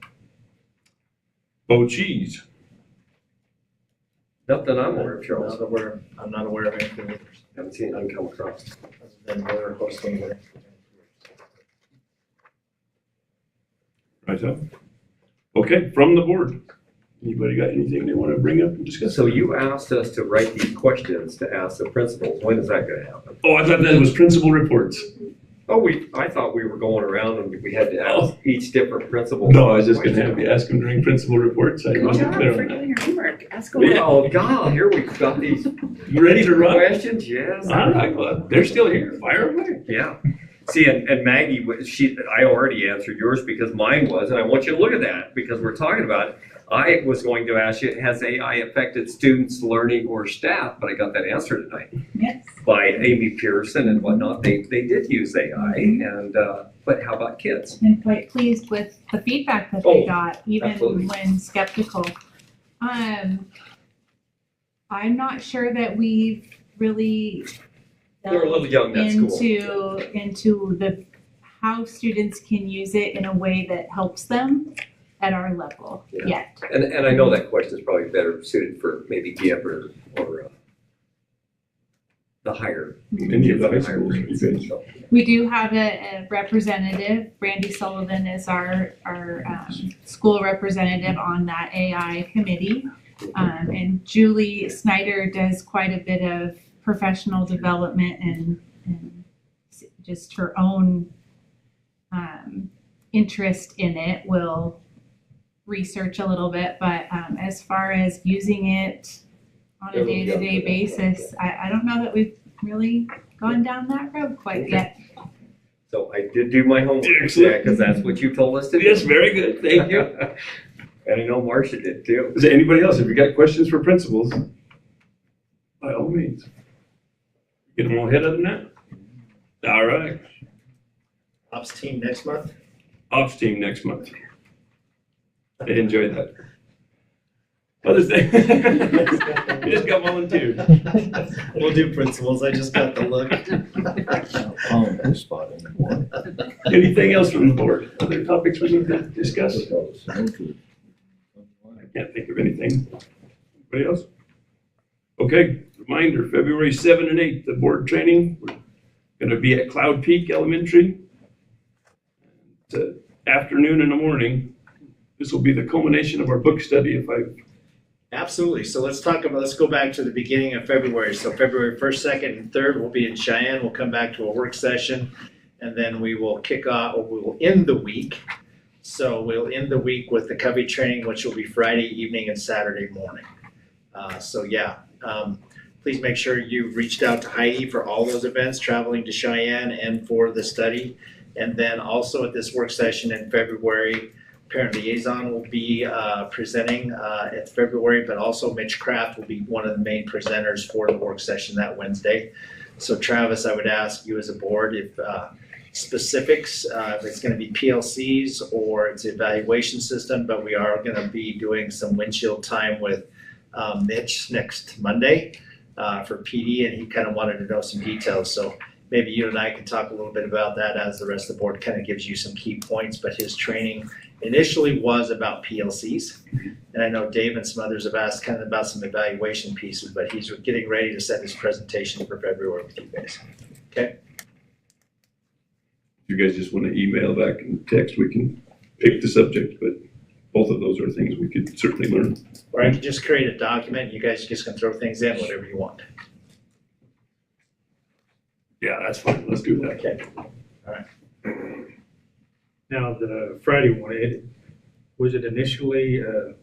BOCES. Nothing I'm aware of, Charles. I'm not aware of anything either. Haven't seen none come across. Other than we're hosting the. Right up. Okay, from the board. Anybody got anything they want to bring up and discuss? So you asked us to write these questions to ask the principals. When is that gonna happen? Oh, I thought that was principal reports. Oh, I thought we were going around and we had to ask each different principal. No, I was just gonna have you ask them during principal reports. I Good wasn't job clear for on that. doing your homework. Ask away. Oh, God, here we've got these You ready to run? questions, yes. All right, well, they're still here. Fire away. Yeah. See, and Maggie, I already answered yours because mine was, and I want you to look at that because we're talking about it. I was going to ask you, has AI affected students, learning, or staff? But I got that answer tonight. Yes. By Amy Pearson and whatnot. They did use AI, and but how about kids? And quite pleased with the feedback that they Oh, got, even absolutely. when skeptical. I'm not sure that we've really They're a little young, that school. into the how students can use it in a way that helps them at our level yet. And I know that question is probably better suited for maybe Gibb or the higher. Any of the high schools. grades. So, We do have a representative. Brandy Sullivan is our school representative on that AI committee. And Julie Snyder does quite a bit of professional development and just her own interest in it. Will research a little bit, but as far as using it on a day-to-day basis, I don't know that we've really gone down that road quite yet. So I did do my homework, Excellent. because that's what you told us to do. Yes, very good. Thank you. And I know Marcia did too. Is there anybody else? If you got questions for principals, by all means. Get them all hit other than that? All right. Ops team next month? Ops team next month. I enjoyed that. Other thing, you just got volunteered. We'll do principals. I just got the look. Anything else from the board? Other topics we need to discuss? I can't think of anything. Anybody else? Okay, reminder, February 7 and 8, the board training. We're gonna be at Cloud Peak Elementary. It's an afternoon and a morning. This will be the culmination of our book study Absolutely. So let's go back to the beginning of February. So February 1st, 2nd, and 3rd, we'll be in Cheyenne. We'll come back to a work session, and then we will we will end the week. So we'll end the week with the Covey training, which will be Friday evening and Saturday morning. Please make sure you've reached out to Heidi for all those events, traveling to Cheyenne and for the study. And then also at this work session in February, Parent Liaison will be presenting in February, but also Mitch Kraft will be one of the main presenters for the work session that Wednesday. So Travis, I would ask you as a board if specifics, if it's gonna be PLCs or it's evaluation system, but we are gonna be doing some windshield time with Mitch next Monday for PD, and he kind of wanted to know some details. So maybe you and I can talk a little bit about that as the rest of the board kind of gives you some key points. But his training initially was about PLCs. And I know Dave and some others have asked kind of about some evaluation pieces, but he's getting ready to set his presentation for February with you guys. Okay? If you guys just want to email back and text, we can pick the subject, but both of those are things we could certainly learn. Or I can just create a document. You guys just can throw things in, whatever you want. Yeah, that's fine. Let's do that. Okay. All right. Now, the Friday one, was it initially a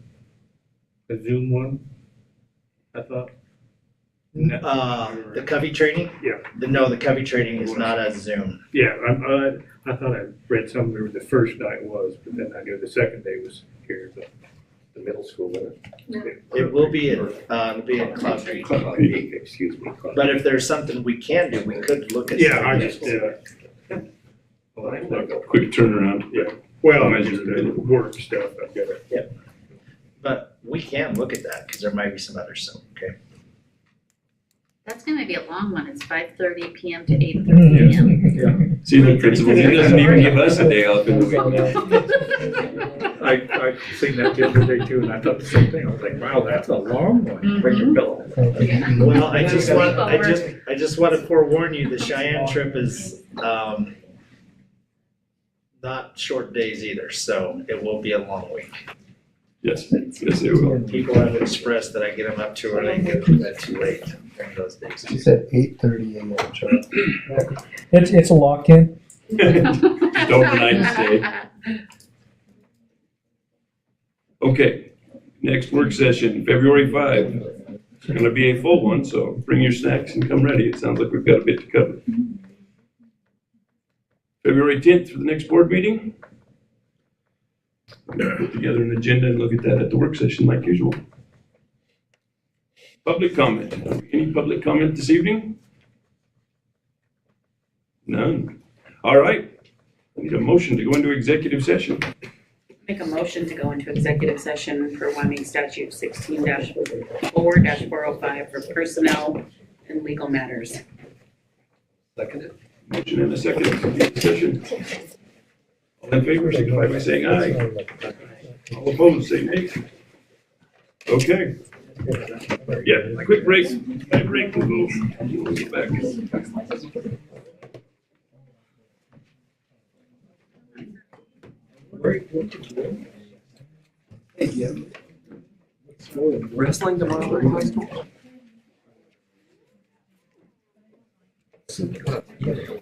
Zoom one? I thought. The Covey training? Yeah. No, the Covey training is not a Zoom. Yeah, I thought I read somewhere the first night was, but then I knew the second day was here, the middle school. It will be in Cloud Peak. Excuse me. But if there's something we can do, we could look at. Yeah, I just, Quick turnaround. Yeah. Well, I just work stuff, I've got it. Yep. But we can look at that because there might be some others, so, okay. That's gonna be a long one. It's 5:30 PM to 8:30 PM. See, the principal, he doesn't even give us a day off in the week. I seen that the other day too, and I thought the same thing. I was like, wow, that's a long one. Bring your pillow. Well, I just want to forewarn you, the Cheyenne trip is, not short days either, so it will be a long week. Yes, yes, it will. People have expressed that I get them up too early and get them to bed too late during those days. She said 8:30 a.m. Charlie. It's a lock-in. Just overnight and stay. Okay, next work session, February 5. It's gonna be a full one, so bring your snacks and come ready. It sounds like we've got a bit to cover. February 10th for the next board meeting. We're gonna put together an agenda and look at that at the work session like usual. Public comment. Any public comment this evening? None. All right. I need a motion to go into executive session. Make a motion to go into executive session for Wyoming Statute 16-4-405 for personnel and legal matters. Seconded. Motion and a second. Any discussion? All in favor, signify by saying aye. All opposed, say nay. Okay. Yeah, quick break. Quick break, we'll get back. Wrestling tomorrow in high school? Okay.